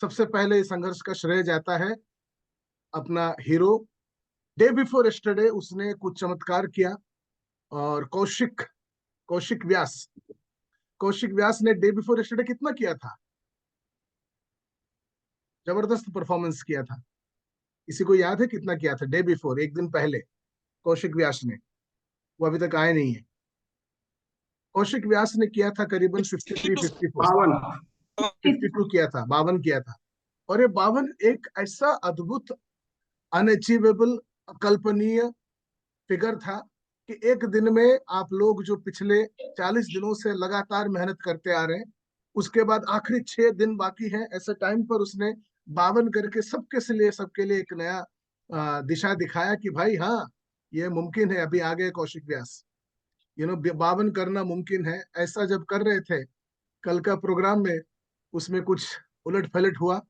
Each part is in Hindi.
सबसे पहले इस संघर्ष का श्रेय जाता है अपना हीरो। डे बिफोर यस्टरडे उसने कुछ चमत्कार किया, और कौशिक व्यास ने डे बिफोर यस्टरडे कितना किया था? जबरदस्त परफॉर्मेंस किया था। किसी को याद है कितना किया था डे बिफोर, एक दिन पहले कौशिक व्यास ने? वो अभी तक आए नहीं है। कौशिक व्यास ने किया था करीबन 53, 54, 52 किया था, 52 किया था। और ये 52 एक ऐसा अद्भुत, अनअचीवेबल, अकल्पनीय फिगर था कि एक दिन में आप लोग जो पिछले 40 दिनों से लगातार मेहनत करते आ रहे हैं, उसके बाद आखिरी 6 दिन बाकी है, ऐसे टाइम पर उसने 52 करके सबके लिए एक नया दिशा दिखाया कि भाई हाँ, ये मुमकिन है। अभी आ गए कौशिक व्यास, 52 करना मुमकिन है। ऐसा जब कर रहे थे कल का प्रोग्राम में, उसमें कुछ उलट पलट हुआ।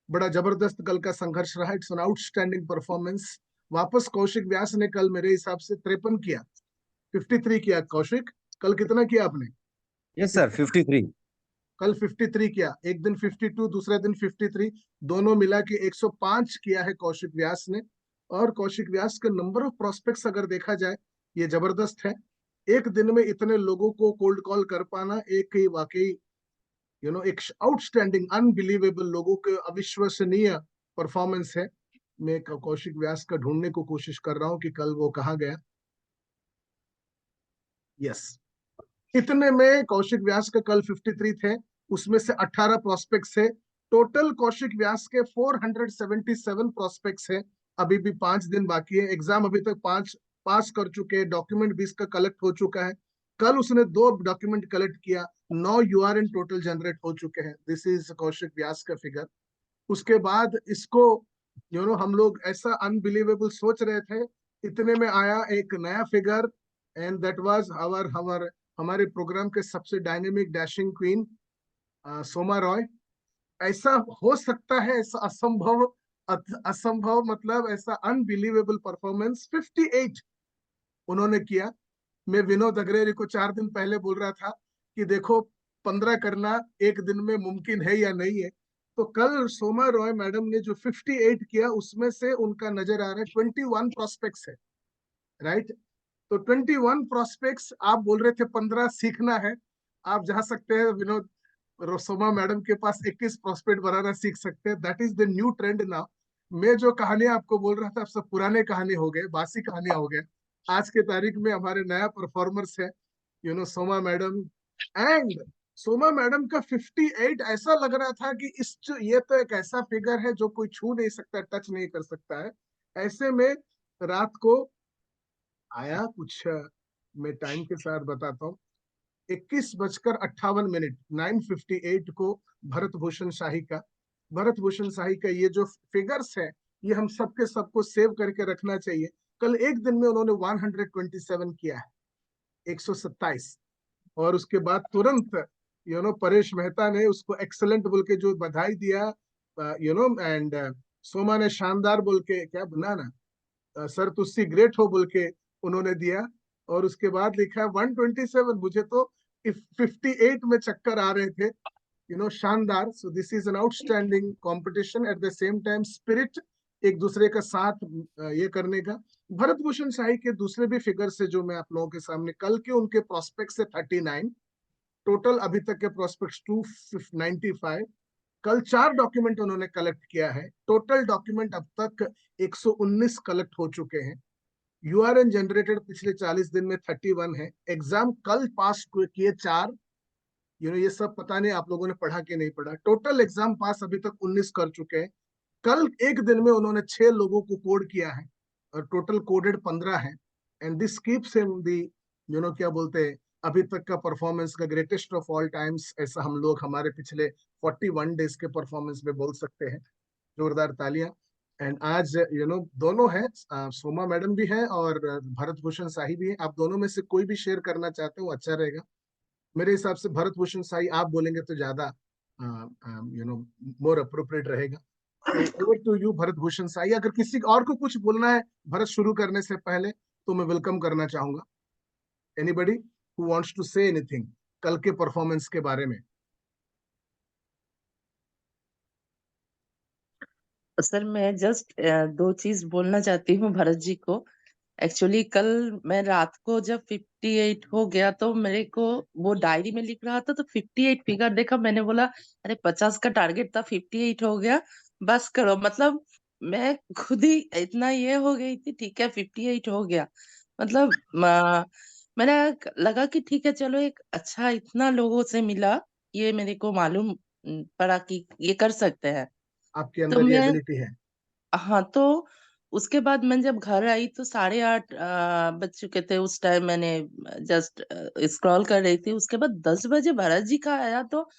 बड़ा जबरदस्त कल का संघर्ष रहा। It's an outstanding performance. वापस कौशिक व्यास ने कल मेरे हिसाब से 53 किया, 53 किया। कौशिक, कल कितना किया आपने? Yes sir, 53। कल 53 किया, एक दिन 52, दूसरे दिन 53, दोनों मिला के 105 किया है कौशिक व्यास ने। और कौशिक व्यास के नंबर ऑफ प्रोस्पेक्ट्स अगर देखा जाए, ये जबरदस्त है। एक दिन में इतने लोगों को कोल्ड कॉल कर पाना एक ही वाकई एक आउटस्टैंडिंग, अनबिलीवेबल, लोगों के अविश्वसनीय परफॉर्मेंस है। मैं कौशिक व्यास का ढूंढने को कोशिश कर रहा हूं कि कल वो कहाँ गया। यस, इतने में कौशिक व्यास के कल 53 थे, उसमें से 18 प्रोस्पेक्ट्स है। टोटल कौशिक व्यास के 477 प्रोस्पेक्ट्स है। अभी भी 5 दिन बाकी है। एग्जाम अभी तक 5 पास कर चुके हैं। डॉक्यूमेंट 20 का कलेक्ट हो चुका है। कल उसने 2 डॉक्यूमेंट कलेक्ट किया, 9 यूआरएन टोटल जनरेट हो चुके हैं। दिस इज कौशिक व्यास का फिगर। उसके बाद इसको हम लोग ऐसा अनबिलीवेबल सोच रहे थे, इतने में आया एक नया फिगर, एंड दैट वाज हमारे प्रोग्राम के सबसे dynamic dashing queen Soma Roy. ऐसा हो सकता है, ऐसा असंभव, असंभव मतलब ऐसा अनबिलीवेबल परफॉर्मेंस 58 उन्होंने किया। मैं विनोद अग्रेरी को 4 दिन पहले बोल रहा था कि देखो 15 करना एक दिन में मुमकिन है या नहीं है। तो कल सोमा रॉय मैडम ने जो 58 किया, उसमें से उनका नजर आ रहा है 21 प्रोस्पेक्ट्स है, राइट? तो 21 प्रोस्पेक्ट्स, आप बोल रहे थे 15 सीखना है। आप जा सकते हैं विनोद, सोमा मैडम के पास 21 प्रोस्पेक्ट बनाना सीख सकते हैं। That is the new trend now. मैं जो कहानियां आपको बोल रहा था, सब पुराने कहानी हो गए, बासी कहानियां हो गए। आज के तारीख में हमारे नया परफॉर्मर्स है Soma madam. And Soma madam का 58 ऐसा लग रहा था कि ये तो एक ऐसा फिगर है जो कोई छू नहीं सकता, टच नहीं कर सकता है। ऐसे में रात को आया कुछ, मैं टाइम के साथ बताता हूँ, 21:58, 9:58 को भरत भूषण शाही का ये जो फिगर्स है, ये हम सबके सबको सेव करके रखना चाहिए। कल एक दिन में उन्होंने 127 किया है, 127। और उसके बाद तुरंत परेश मेहता ने उसको एक्सलेंट बोल के जो बधाई दिया, एंड सोमा ने शानदार बोल के, क्या बना ना, सर तुस्सी ग्रेट हो बोल के उन्होंने दिया। और उसके बाद लिखा है 127। मुझे तो 58 में चक्कर आ रहे थे, शानदार। So this is an outstanding competition, at the same time spirit, एक दूसरे का साथ ये करने का। भरत भूषण शाही के दूसरे भी फिगर से जो मैं आप लोगों के सामने, कल के उनके प्रोस्पेक्ट से 39 टोटल, अभी तक के प्रोस्पेक्ट 295। कल 4 डॉक्यूमेंट उन्होंने कलेक्ट किया है। टोटल डॉक्यूमेंट अब तक 119 कलेक्ट हो चुके हैं। यूआरएन जनरेटेड पिछले 40 दिन में 31 है। एग्जाम कल पास किए 4। ये सब पता नहीं आप लोगों ने पढ़ा कि नहीं पढ़ा। टोटल एग्जाम पास अभी तक 19 कर चुके हैं। कल एक दिन में उन्होंने 6 लोगों को कोड किया है, और टोटल कोडेड 15 है। And this keeps him the, क्या बोलते हैं, अभी तक का परफॉर्मेंस का ग्रेटेस्ट ऑफ ऑल टाइम्स, ऐसा हम लोग हमारे पिछले 41 डेज के परफॉर्मेंस में बोल सकते हैं। जोरदार तालियां। एंड आज दोनों हैं, सोमा मैडम भी है और भरत भूषण शाही भी है। आप दोनों में से कोई भी शेयर करना चाहते हो अच्छा रहेगा। मेरे हिसाब से भरत भूषण शाही आप बोलेंगे तो ज्यादा मोर अप्रोप्रिएट रहेगा। तो over to you Bharat Bhushan Shahi. अगर किसी और को कुछ बोलना है भरत शुरू करने से पहले, तो मैं वेलकम करना चाहूंगा। Anybody who wants to say anything कल के परफॉर्मेंस के बारे में? सर मैं जस्ट दो चीज बोलना चाहती हूँ भरत जी को। एक्चुअली कल मैं रात को जब 58 हो गया तो मेरे को वो डायरी में लिख रहा था, तो 58 फिगर देखा, मैंने बोला अरे 50 का टारगेट था, 58 हो गया, बस करो। मतलब मैं खुद ही इतना ये हो गई थी, ठीक है 58 हो गया। मतलब मैंने लगा कि ठीक है चलो, एक अच्छा इतना लोगों से मिला, ये मेरे को मालूम पड़ा कि ये कर सकते हैं। आपके तो अंदर ये मैं, एबिलिटी है। हाँ, तो उसके बाद मैं जब घर आई तो 8:30 बज चुके थे उस टाइम। मैंने जस्ट स्क्रॉल कर रही थी, उसके बाद 10 बजे भरत जी का आया, तो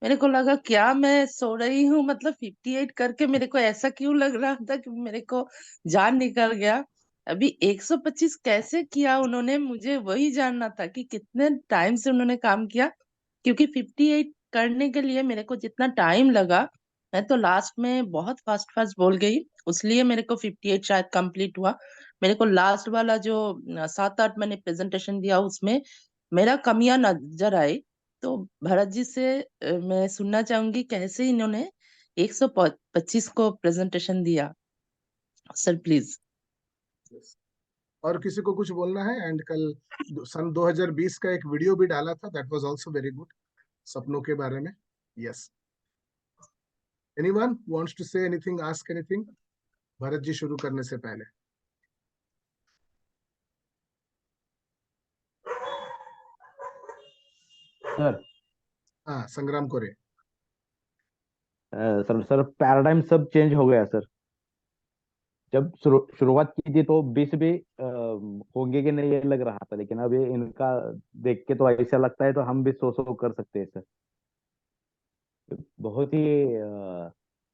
मेरे को लगा क्या मैं सो रही हूँ? मतलब 58 करके मेरे को ऐसा क्यों लग रहा था कि मेरे को जान निकल गया। अभी 125 कैसे किया उन्होंने, मुझे वही जानना था कि कितने टाइम से उन्होंने काम किया। क्योंकि 58 करने के लिए मेरे को जितना टाइम लगा, मैं तो लास्ट में बहुत फास्ट फास्ट बोल गई, इसलिए मेरे को 58 शायद कंप्लीट हुआ। मेरे को लास्ट वाला जो 7-8 मैंने प्रेजेंटेशन दिया, उसमें मेरा कमियां नजर आई। तो भरत जी से मैं सुनना चाहूंगी कैसे इन्होंने 125 को प्रेजेंटेशन दिया। Sir please. Yes. और किसी को कुछ बोलना है? एंड कल सन 2020 का एक वीडियो भी डाला था, that was also very good, सपनों के बारे में। Yes, anyone wants to say anything, ask anything Bharat ji शुरू करने से पहले? सर हाँ, संग्राम कोरे। सर पैराडाइम सब चेंज हो गया सर। जब शुरुआत की थी तो 20 भी होंगे कि नहीं ये लग रहा था, लेकिन अब ये इनका देख के तो ऐसा लगता है तो हम भी 100 कर सकते हैं सर। बहुत ही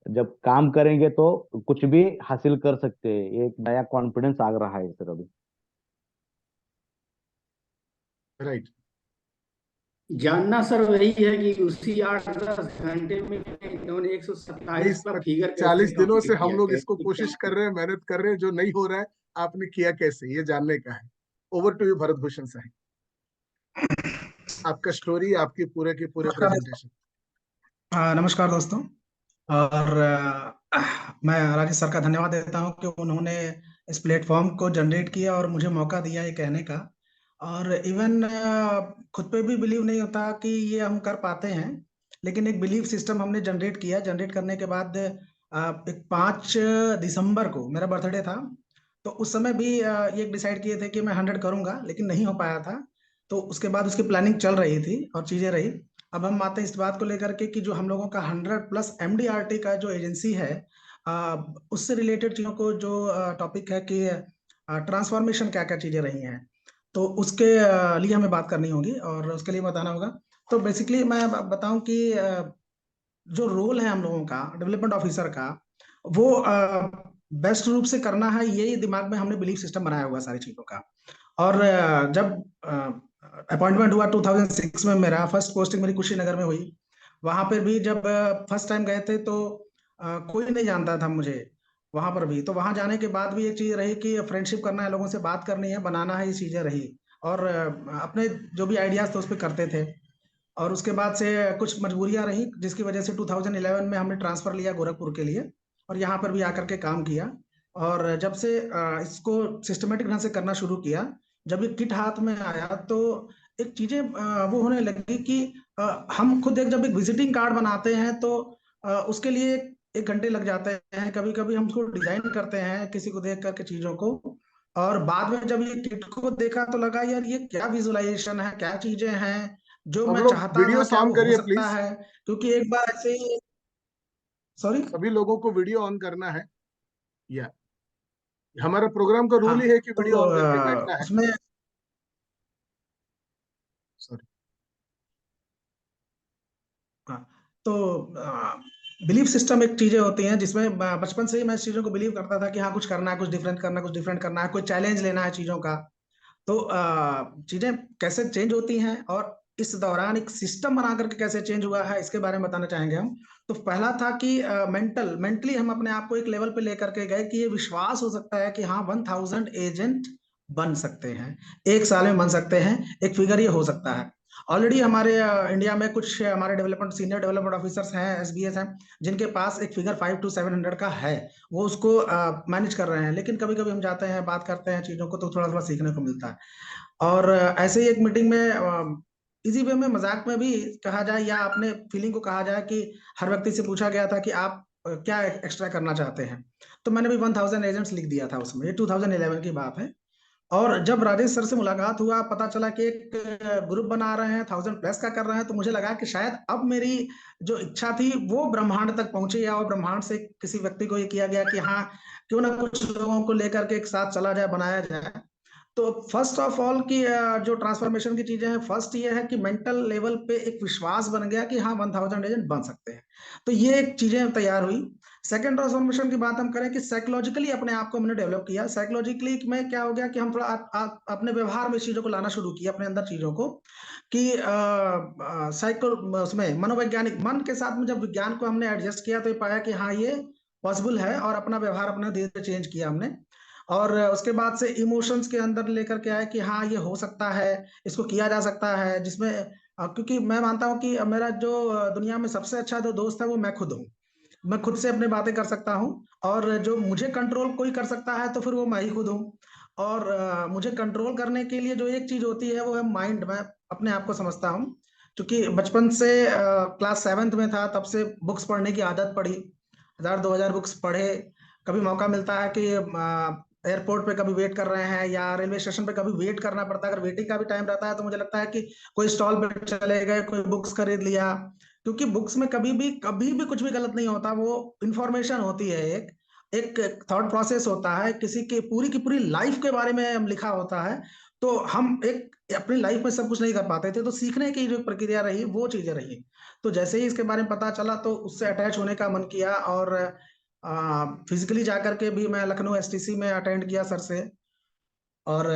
जब काम करेंगे तो कुछ भी हासिल कर सकते हैं, एक नया कॉन्फिडेंस आ रहा है सर अभी। राइट। जानना सर वही है कि उसी 8-10 घंटे में इन्होंने 127 का फिगर कैसे 40 दिनों से कंप्लीट हम किया, लोग इसको कैसे क्या कोशिश कर रहे हैं, मेहनत कर रहे हैं, जो नहीं हो रहा है आपने किया कैसे, ये जानने का है। Over to you Bharat Bhushan साहब, आपका स्टोरी, आपकी पूरे के पूरे नमस्कार प्रेजेंटेशन। नमस्कार दोस्तों। और मैं राजेश सर का धन्यवाद देता हूं कि उन्होंने इस प्लेटफॉर्म को जनरेट किया और मुझे मौका दिया ये कहने का। और इवन खुद पे भी बिलीव नहीं होता कि ये हम कर पाते हैं, लेकिन एक बिलीव सिस्टम हमने जनरेट किया। जनरेट करने के बाद एक 5 दिसंबर को मेरा बर्थडे था, तो उस समय भी ये डिसाइड किए थे कि मैं 100 करूंगा, लेकिन नहीं हो पाया था। तो उसके बाद उसकी प्लानिंग चल रही थी और चीजें रही। अब हम आते हैं इस बात को लेकर के कि जो हम लोगों का 100+ MDRT का जो एजेंसी है, उससे रिलेटेड चीजों को जो टॉपिक है कि ट्रांसफॉर्मेशन क्या क्या चीजें रही हैं, तो उसके लिए हमें बात करनी होगी और उसके लिए बताना होगा। तो बेसिकली मैं बताऊं कि जो रोल है हम लोगों का डेवलपमेंट ऑफिसर का, वो बेस्ट रूप से करना है, यही दिमाग में हमने बिलीफ सिस्टम बनाया हुआ है सारी चीजों का। और जब अपॉइंटमेंट हुआ 2006 में, मेरा फर्स्ट पोस्टिंग मेरी कुशीनगर में हुई। वहां पर भी जब फर्स्ट टाइम गए थे तो कोई नहीं जानता था मुझे वहां पर भी। तो वहां जाने के बाद भी एक चीज रही कि फ्रेंडशिप करना है, लोगों से बात करनी है, बनाना है, ये चीजें रही। और अपने जो भी आइडियाज थे उस पर करते थे। और उसके बाद से कुछ मजबूरियां रही जिसकी वजह से 2011 में हमने ट्रांसफर लिया गोरखपुर के लिए, और यहाँ पर भी आकर के काम किया। और जब से इसको सिस्टमेटिक ढंग से करना शुरू किया, जब ये किट हाथ में आया तो एक चीजें वो होने लगी कि हम खुद एक जब एक विजिटिंग कार्ड बनाते हैं तो उसके लिए 1 घंटे लग जाते हैं। कभी कभी हम उसको डिजाइन करते हैं किसी को देख करके चीजों को, और बाद में जब ये किट को देखा तो लगा यार ये क्या विजुअलाइजेशन है, क्या चीजें हैं जो हम मैं लोग चाहता वीडियो था, क्या ऑन वो हो करिए सकता प्लीज। है। क्योंकि एक बार ऐसे ही, सॉरी, सभी लोगों को वीडियो ऑन करना है, या हमारा प्रोग्राम का हाँ, रूल ही है कि तो वीडियो ऑन करके बैठना है। उसमें सॉरी। हाँ, तो बिलीफ सिस्टम एक चीजें होती हैं जिसमें बचपन से ही मैं इस चीजों को बिलीव करता था कि हाँ कुछ करना है, कुछ डिफरेंट करना है, कुछ डिफरेंट करना है, कोई चैलेंज लेना है चीजों का। तो चीजें कैसे चेंज होती हैं और इस दौरान एक सिस्टम बना करके कैसे चेंज हुआ है, इसके बारे में बताना चाहेंगे हम। तो पहला था कि मेंटली हम अपने आप को एक लेवल पे लेकर के गए कि ये विश्वास हो सकता है कि हाँ 1000 एजेंट बन सकते हैं, 1 साल में बन सकते हैं, एक फिगर ये हो सकता है। ऑलरेडी हमारे इंडिया में कुछ हमारे डेवलपमेंट सीनियर डेवलपमेंट ऑफिसर्स हैं, एसबीएस हैं, जिनके पास एक फिगर 5 to 700 का है, वो उसको मैनेज कर रहे हैं। लेकिन कभी कभी हम जाते हैं, बात करते हैं चीज़ों को, तो थोड़ा थोड़ा सीखने को मिलता है। और ऐसे ही एक मीटिंग में इसी वे में मजाक में भी कहा जाए या अपने फीलिंग को कहा जाए कि हर व्यक्ति से पूछा गया था कि आप क्या एक्स्ट्रा करना चाहते हैं। तो मैंने भी 1000 एजेंट्स लिख दिया था उसमें, ये 2011 की बात है। और जब राजेश सर से मुलाकात हुआ, पता चला कि एक ग्रुप बना रहे हैं, 1000+ का कर रहे हैं, तो मुझे लगा कि शायद अब मेरी जो इच्छा थी वो ब्रह्मांड तक पहुंची, या वो ब्रह्मांड से किसी व्यक्ति को ये किया गया कि हाँ, क्यों ना कुछ लोगों को लेकर के एक साथ चला जाए, बनाया जाए। तो फर्स्ट ऑफ ऑल की जो ट्रांसफॉर्मेशन की चीजें हैं, फर्स्ट ये है कि मेंटल लेवल पे एक विश्वास बन गया कि हाँ 1000 एजेंट बन सकते हैं। तो ये एक चीजें तैयार हुई। सेकंड ट्रांसफॉर्मेशन की बात हम करें कि साइकोलॉजिकली अपने आप को हमने डेवलप किया। साइकोलॉजिकली में क्या हो गया कि हम थोड़ा अपने व्यवहार में चीजों को लाना शुरू किया, अपने अंदर चीजों को, कि साइको उसमें मनोवैज्ञानिक मन के साथ में जब विज्ञान को हमने एडजस्ट किया, तो ये पाया कि हाँ ये पॉसिबल है, और अपना व्यवहार अपना धीरे धीरे चेंज किया हमने। और उसके बाद से इमोशंस के अंदर लेकर के आए कि हाँ ये हो सकता है, इसको किया जा सकता है, जिसमें क्योंकि मैं मानता हूँ कि मेरा जो दुनिया में सबसे अच्छा जो दोस्त है वो मैं खुद हूँ। मैं खुद से अपनी बातें कर सकता हूँ, और जो मुझे कंट्रोल कोई कर सकता है तो फिर वो मैं ही खुद हूँ। और मुझे कंट्रोल करने के लिए जो एक चीज होती है वो है माइंड। मैं अपने आप को समझता हूँ, क्योंकि बचपन से क्लास 7th में था तब से बुक्स पढ़ने की आदत पड़ी, 1000-2000 बुक्स पढ़े। कभी मौका मिलता है कि एयरपोर्ट पे कभी वेट कर रहे हैं या रेलवे स्टेशन पे कभी वेट करना पड़ता है, अगर वेटिंग का भी टाइम रहता है तो मुझे लगता है कि कोई स्टॉल पे चले गए, कोई बुक्स खरीद लिया। क्योंकि बुक्स में कभी भी कुछ भी गलत नहीं होता, वो इंफॉर्मेशन होती है, एक एक थॉट प्रोसेस होता है, किसी की पूरी लाइफ के बारे में लिखा होता है। तो हम एक अपनी लाइफ में सब कुछ नहीं कर पाते थे, तो सीखने की जो प्रक्रिया रही वो चीजें रही। तो जैसे ही इसके बारे में पता चला तो उससे अटैच होने का मन किया, और फिजिकली जाकर के भी मैं लखनऊ एसटीसी में अटेंड किया सर से। और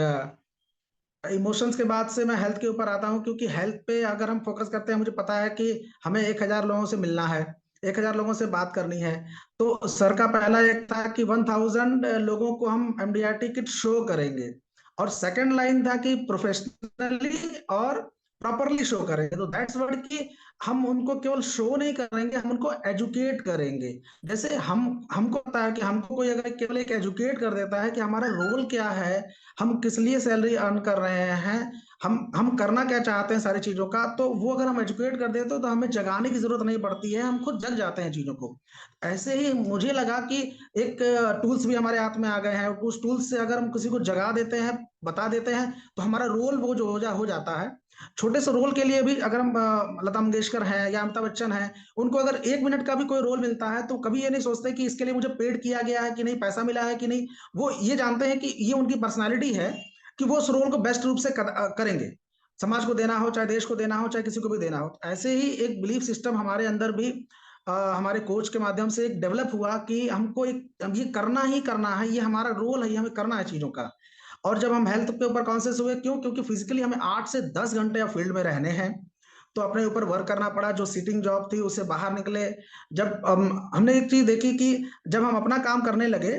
इमोशंस के बाद से मैं हेल्थ के ऊपर आता हूँ, क्योंकि हेल्थ पे अगर हम फोकस करते हैं, मुझे पता है कि हमें 1000 लोगों से मिलना है, 1000 लोगों से बात करनी है। तो सर का पहला एक था कि 1000 लोगों को हम एमडीआरटी किट शो करेंगे, और सेकंड लाइन था कि प्रोफेशनली और प्रॉपरली शो करेंगे। तो दैट्स वर्ड कि हम उनको केवल शो नहीं करेंगे, हम उनको एजुकेट करेंगे। जैसे हमको पता है कि हमको कोई अगर केवल एक एजुकेट कर देता है कि हमारा रोल क्या है, हम किस लिए सैलरी अर्न कर रहे हैं, हम करना क्या चाहते हैं सारी चीजों का, तो वो अगर हम एजुकेट कर देते तो हमें जगाने की जरूरत नहीं पड़ती है, हम खुद जग जाते हैं चीजों को। ऐसे ही मुझे लगा कि एक टूल्स भी हमारे हाथ में आ गए हैं, उस टूल्स से अगर हम किसी को जगा देते हैं, बता देते हैं, तो हमारा रोल वो जो हो जाता है। छोटे से रोल के लिए भी अगर हम लता मंगेशकर हैं या अमिताभ बच्चन हैं, उनको अगर 1 मिनट का भी कोई रोल मिलता है तो कभी ये नहीं सोचते कि इसके लिए मुझे पेड किया गया है कि नहीं, पैसा मिला है कि नहीं। वो ये जानते हैं कि ये उनकी पर्सनालिटी है, कि वो उस रोल को बेस्ट रूप से करेंगे, समाज को देना हो, चाहे देश को देना हो, चाहे किसी को भी देना हो। ऐसे ही एक बिलीफ सिस्टम हमारे अंदर भी हमारे कोच के माध्यम से एक डेवलप हुआ कि हमको ये करना ही करना है, ये हमारा रोल है, ये हमें करना है चीजों का। और जब हम हेल्थ के ऊपर कॉन्शियस हुए, क्योंकि फिजिकली हमें 8 से 10 घंटे फील्ड में रहने हैं, तो अपने ऊपर वर्क करना पड़ा। जो सिटिंग जॉब थी उससे बाहर निकले। जब हमने एक चीज देखी कि जब हम अपना काम करने लगे,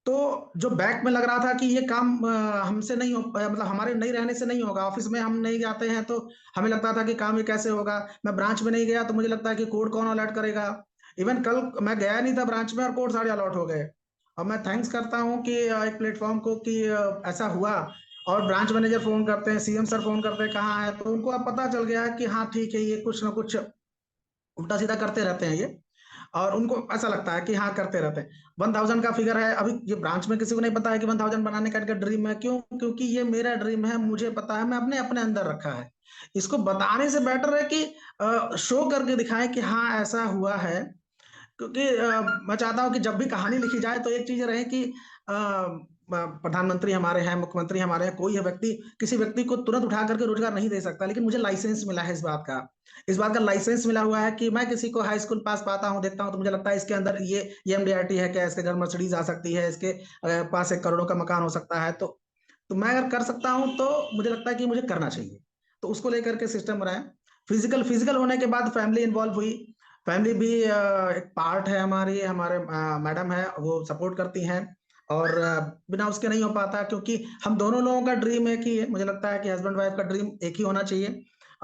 तो जो बैक में लग रहा था कि ये काम हमसे नहीं हो, मतलब हमारे नहीं रहने से नहीं होगा, ऑफिस में हम नहीं जाते हैं तो हमें लगता था कि काम ये कैसे होगा। मैं ब्रांच में नहीं गया तो मुझे लगता है कि कोड कौन अलर्ट करेगा। इवन कल मैं गया नहीं था ब्रांच में और कोड सारे अलर्ट हो गए। और मैं थैंक्स करता हूँ कि एक प्लेटफॉर्म को कि ऐसा हुआ। और ब्रांच मैनेजर फोन करते हैं, सीएम सर फोन करते हैं कहाँ है, तो उनको अब पता चल गया कि हाँ ठीक है, ये कुछ ना कुछ उल्टा सीधा करते रहते हैं ये। और उनको ऐसा लगता है कि हाँ करते रहते हैं। 1000 का फिगर है, अभी ये ब्रांच में किसी को नहीं पता है कि 1000 बनाने का इनका ड्रीम है। क्यों? क्योंकि ये मेरा ड्रीम है, मुझे पता है, मैं अपने अपने अंदर रखा है। इसको बताने से बेटर है कि शो करके दिखाएं कि हाँ ऐसा हुआ है। क्योंकि मैं चाहता हूं कि जब भी कहानी लिखी जाए तो एक चीज रहे कि प्रधानमंत्री हमारे हैं, मुख्यमंत्री हमारे हैं, कोई है व्यक्ति किसी व्यक्ति को तुरंत उठा करके रोजगार नहीं दे सकता, लेकिन मुझे लाइसेंस मिला है इस बात का लाइसेंस मिला हुआ है कि मैं किसी को हाई स्कूल पास पाता हूं, देखता हूं, तो मुझे लगता है इसके अंदर ये एमडीआरटी है क्या, इसके घर मर्सिडीज आ सकती है, इसके पास 1 करोड़ों का मकान हो सकता है। तो मैं अगर कर सकता हूं तो मुझे लगता है कि मुझे करना चाहिए। तो उसको लेकर के सिस्टम बनाया। फिजिकल होने के बाद फैमिली इन्वॉल्व हुई। फैमिली भी एक पार्ट है हमारे मैडम है, वो सपोर्ट करती हैं। और बिना उसके नहीं हो पाता, क्योंकि हम दोनों लोगों का ड्रीम एक ही है। मुझे लगता है कि हस्बैंड वाइफ का ड्रीम एक ही होना चाहिए।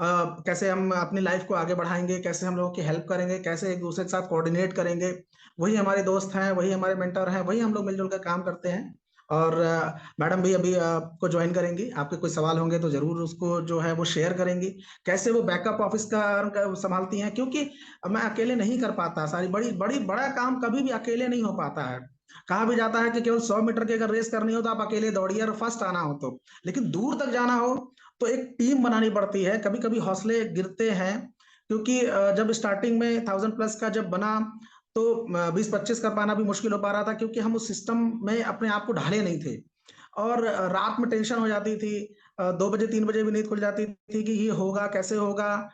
कैसे हम अपनी लाइफ को आगे बढ़ाएंगे, कैसे हम लोगों की हेल्प करेंगे, कैसे एक दूसरे के साथ कोऑर्डिनेट करेंगे। वही हमारे दोस्त हैं, वही हमारे मेंटर हैं, वही हम लोग मिलजुल कर काम करते हैं। और मैडम भी अभी आपको ज्वाइन करेंगी, आपके कोई सवाल होंगे तो जरूर उसको जो है वो शेयर करेंगी, कैसे वो बैकअप ऑफिस का संभालती हैं, क्योंकि मैं अकेले नहीं कर पाता। सारी बड़ा काम कभी भी अकेले नहीं हो पाता है। कहा भी जाता है कि केवल 100 मीटर की अगर रेस करनी हो तो आप अकेले दौड़िए और फर्स्ट आना हो तो, लेकिन दूर तक जाना हो तो एक टीम बनानी पड़ती है। कभी कभी हौसले गिरते हैं, क्योंकि जब स्टार्टिंग में 1000+ का जब बना तो 20-25 कर पाना भी मुश्किल हो पा रहा था, क्योंकि हम उस सिस्टम में अपने आप को ढाले नहीं थे। और रात में टेंशन हो जाती थी, 2 बजे 3 बजे भी नींद खुल जाती थी कि ये होगा कैसे होगा।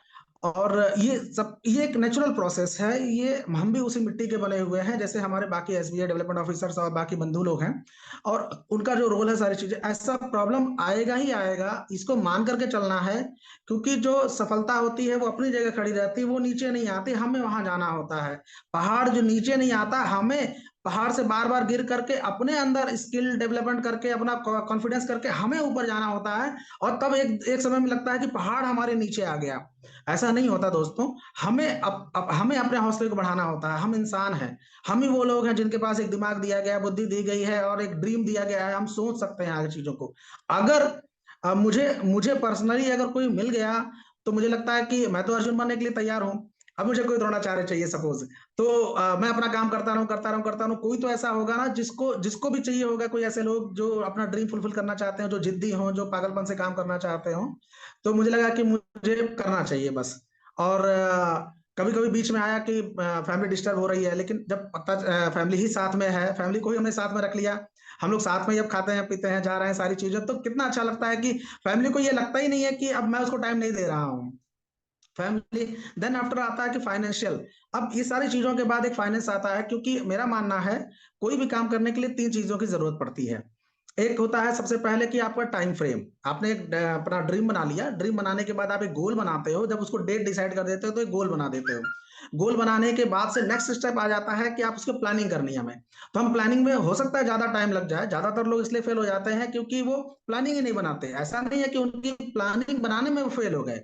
और ये एक नेचुरल प्रोसेस है, ये हम भी उसी मिट्टी के बने हुए हैं जैसे हमारे बाकी एसबीआई डेवलपमेंट ऑफिसर्स और बाकी बंधु लोग हैं। और उनका जो रोल है, सारी चीजें, ऐसा प्रॉब्लम आएगा ही आएगा, इसको मान करके चलना है। क्योंकि जो सफलता होती है वो अपनी जगह खड़ी रहती है, वो नीचे नहीं आती, हमें वहां जाना होता है। पहाड़ जो नीचे नहीं आता, हमें पहाड़ से बार बार गिर करके अपने अंदर स्किल डेवलपमेंट करके अपना कॉन्फिडेंस करके हमें ऊपर जाना होता है। और तब एक समय में लगता है कि पहाड़ हमारे नीचे आ गया। ऐसा नहीं होता दोस्तों। हमें हमें अपने हौसले को बढ़ाना होता है। हम इंसान हैं, हम ही वो लोग हैं जिनके पास एक दिमाग दिया गया, बुद्धि दी गई है और एक ड्रीम दिया गया है। हम सोच सकते हैं आगे चीजों को। अगर मुझे मुझे पर्सनली अगर कोई मिल गया तो मुझे लगता है कि मैं तो अर्जुन बनने के लिए तैयार हूं। अब मुझे कोई द्रोणाचार्य चाहिए सपोज, तो मैं अपना काम करता रहूं। कोई तो ऐसा होगा ना जिसको जिसको भी चाहिए होगा, कोई ऐसे लोग जो अपना ड्रीम फुलफिल करना चाहते हैं, जो जिद्दी हो, जो पागलपन से काम करना चाहते हो। तो मुझे लगा कि मुझे करना चाहिए बस। और कभी कभी बीच में आया कि फैमिली डिस्टर्ब हो रही है, लेकिन जब पता फैमिली ही साथ में है, फैमिली को ही हमने साथ में रख लिया, हम लोग साथ में ही अब खाते हैं पीते हैं जा रहे हैं सारी चीजें, तो कितना अच्छा लगता है कि फैमिली को ये लगता ही नहीं है कि अब मैं उसको टाइम नहीं दे रहा हूँ। फैमिली। देन आफ्टर आता है कि फाइनेंशियल। अब ये सारी चीजों के बाद एक फाइनेंस आता है, क्योंकि मेरा मानना है कोई भी काम करने के लिए 3 चीजों की जरूरत पड़ती है। एक होता है सबसे पहले कि आपका टाइम फ्रेम। आपने एक अपना ड्रीम बना लिया, ड्रीम बनाने के बाद आप एक गोल बनाते हो, जब उसको डेट डिसाइड कर देते हो तो एक गोल बना देते हो। गोल बनाने के बाद से नेक्स्ट स्टेप आ जाता है कि आप उसको प्लानिंग करनी है हमें। तो हम प्लानिंग में हो सकता है ज्यादा टाइम लग जाए, ज्यादातर लोग इसलिए फेल हो जाते हैं क्योंकि वो प्लानिंग ही नहीं बनाते। ऐसा नहीं है कि उनकी प्लानिंग बनाने में वो फेल हो गए,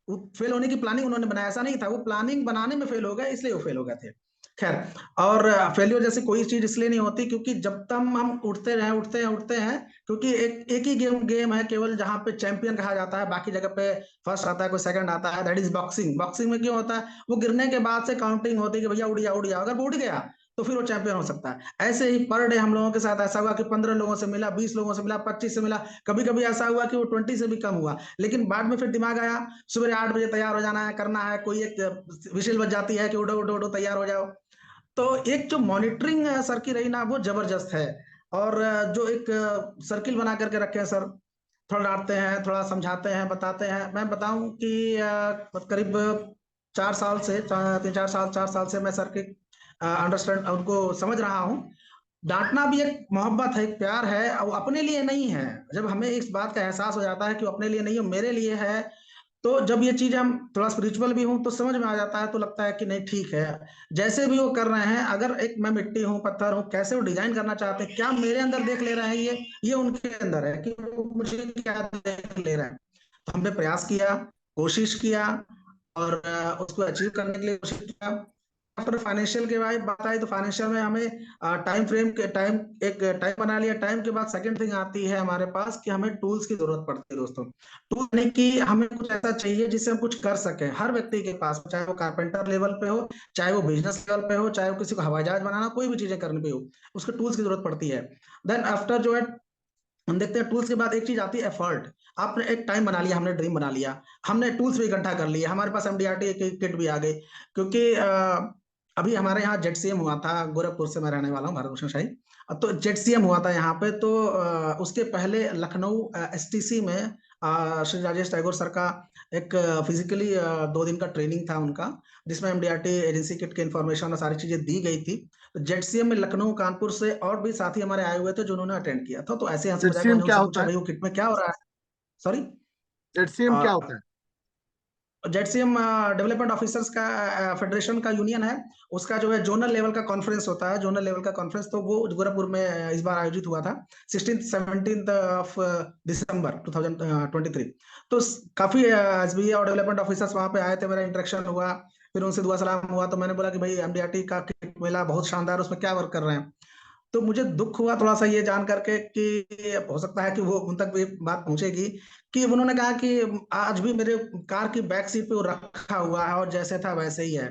फेल होने की प्लानिंग उन्होंने बनाया, ऐसा नहीं था, वो प्लानिंग बनाने में फेल हो गए, इसलिए वो फेल हो गए थे। खैर, और फेलियर जैसी कोई चीज इसलिए नहीं होती क्योंकि जब तक हम उठते हैं, क्योंकि एक ही गेम है केवल जहां पे चैंपियन कहा जाता है, बाकी जगह पे फर्स्ट आता है, कोई सेकंड आता है, दैट इज बॉक्सिंग। बॉक्सिंग में क्यों होता है, वो गिरने के बाद से काउंटिंग होती है कि भैया उड़ जाओ, अगर वो उड़ गया तो फिर वो चैंपियन हो सकता है। ऐसे ही पर डे हम लोगों के साथ ऐसा हुआ कि 15 लोगों से मिला, 20 लोगों से मिला, 25 से मिला, कभी कभी ऐसा हुआ कि वो 20 से भी कम हुआ। लेकिन बाद में फिर दिमाग आया, सुबह 8 बजे तैयार हो जाना है, करना है, कोई एक विशिल बज जाती है कि उठो उठो उठो तैयार हो जाओ। तो एक जो मॉनिटरिंग सर की रही ना, वो जबरदस्त है। और जो एक सर्किल बना करके रखे हैं सर, थोड़ा डांटते हैं, थोड़ा समझाते हैं, बताते हैं। मैं बताऊं कि करीब 4 साल से 3 4 साल 4 साल से मैं सर के अंडरस्टैंड उनको समझ रहा हूँ। डांटना भी एक मोहब्बत है, एक प्यार है, और अपने लिए नहीं है। जब हमें इस बात का एहसास हो जाता है कि वो अपने लिए नहीं है, मेरे लिए है, तो जब ये चीज हम थोड़ा स्पिरिचुअल भी हूं तो समझ में आ जाता है, तो लगता है कि नहीं ठीक है, जैसे भी वो कर रहे हैं, अगर एक मैं मिट्टी हूँ पत्थर हूँ, कैसे वो डिजाइन करना चाहते हैं, क्या मेरे अंदर देख ले रहे हैं, ये उनके अंदर है कि वो मुझे क्या देख ले रहे हैं। तो हमने प्रयास किया, कोशिश किया, और उसको अचीव करने के लिए कोशिश किया। आफ्टर फाइनेंशियल के बात आई तो फाइनेंशियल में हमें टाइम एक टाइम बना लिया। टाइम के बाद सेकंड थिंग आती है हमारे पास कि हमें टूल्स की जरूरत पड़ती है दोस्तों। टूल यानी कि हमें कुछ ऐसा चाहिए जिससे हम कुछ कर सकें। हर व्यक्ति के पास, चाहे वो कारपेंटर लेवल पे हो, चाहे वो बिजनेस लेवल पे हो, चाहे वो किसी को हवाई जहाज बनाना, कोई भी चीजें करने पे हो, उसको टूल्स की जरूरत पड़ती है। देन आफ्टर जो है हम देखते हैं टूल्स के बाद एक चीज आती है एफर्ट। आपने एक टाइम बना लिया, हमने ड्रीम बना लिया, हमने टूल्स भी इकट्ठा कर लिए, हमारे पास एमडीआरटी किट भी आ गई। क्योंकि अभी हमारे यहाँ जेडसीएम हुआ था, गोरखपुर से मैं रहने वाला हूँ, भारत भूषण शाही। तो जेडसीएम हुआ था यहाँ पे, तो उसके पहले लखनऊ एसटीसी में श्री राजेश टैगोर सर का एक फिजिकली 2 दिन का ट्रेनिंग था उनका, जिसमें एमडीआरटी एजेंसी किट की इंफॉर्मेशन और सारी चीजें दी गई थी। तो जेडसीएम में लखनऊ कानपुर से और भी साथी हमारे आए हुए थे जिन्होंने अटेंड किया था। तो ऐसे हंसी मजाक जेडसीएम मैंने क्या उनसे होता पूछा है? भाई वो किट में क्या हो रहा है। सॉरी, जेडसीएम क्या होता है? जेडसीएम डेवलपमेंट ऑफिसर्स का फेडरेशन का यूनियन है, उसका जो है जोनल लेवल का कॉन्फ्रेंस होता है, जोनल लेवल का कॉन्फ्रेंस, तो वो गोरखपुर में इस बार आयोजित हुआ था 16-17 ऑफ दिसंबर 2023। तो काफी एसबी और डेवलपमेंट ऑफिसर्स वहां पे आए थे, मेरा इंटरेक्शन हुआ, फिर उनसे दुआ सलाम हुआ। तो मैंने बोला कि भाई एमडीआरटी का किट मिला, बहुत शानदार, उसमें क्या वर्क कर रहे हैं। तो मुझे दुख हुआ थोड़ा सा ये जान करके कि हो सकता है कि वो उन तक भी बात पहुंचेगी, कि उन्होंने कहा कि आज भी मेरे कार की बैक सीट पे वो रखा हुआ है और जैसे था वैसे ही है।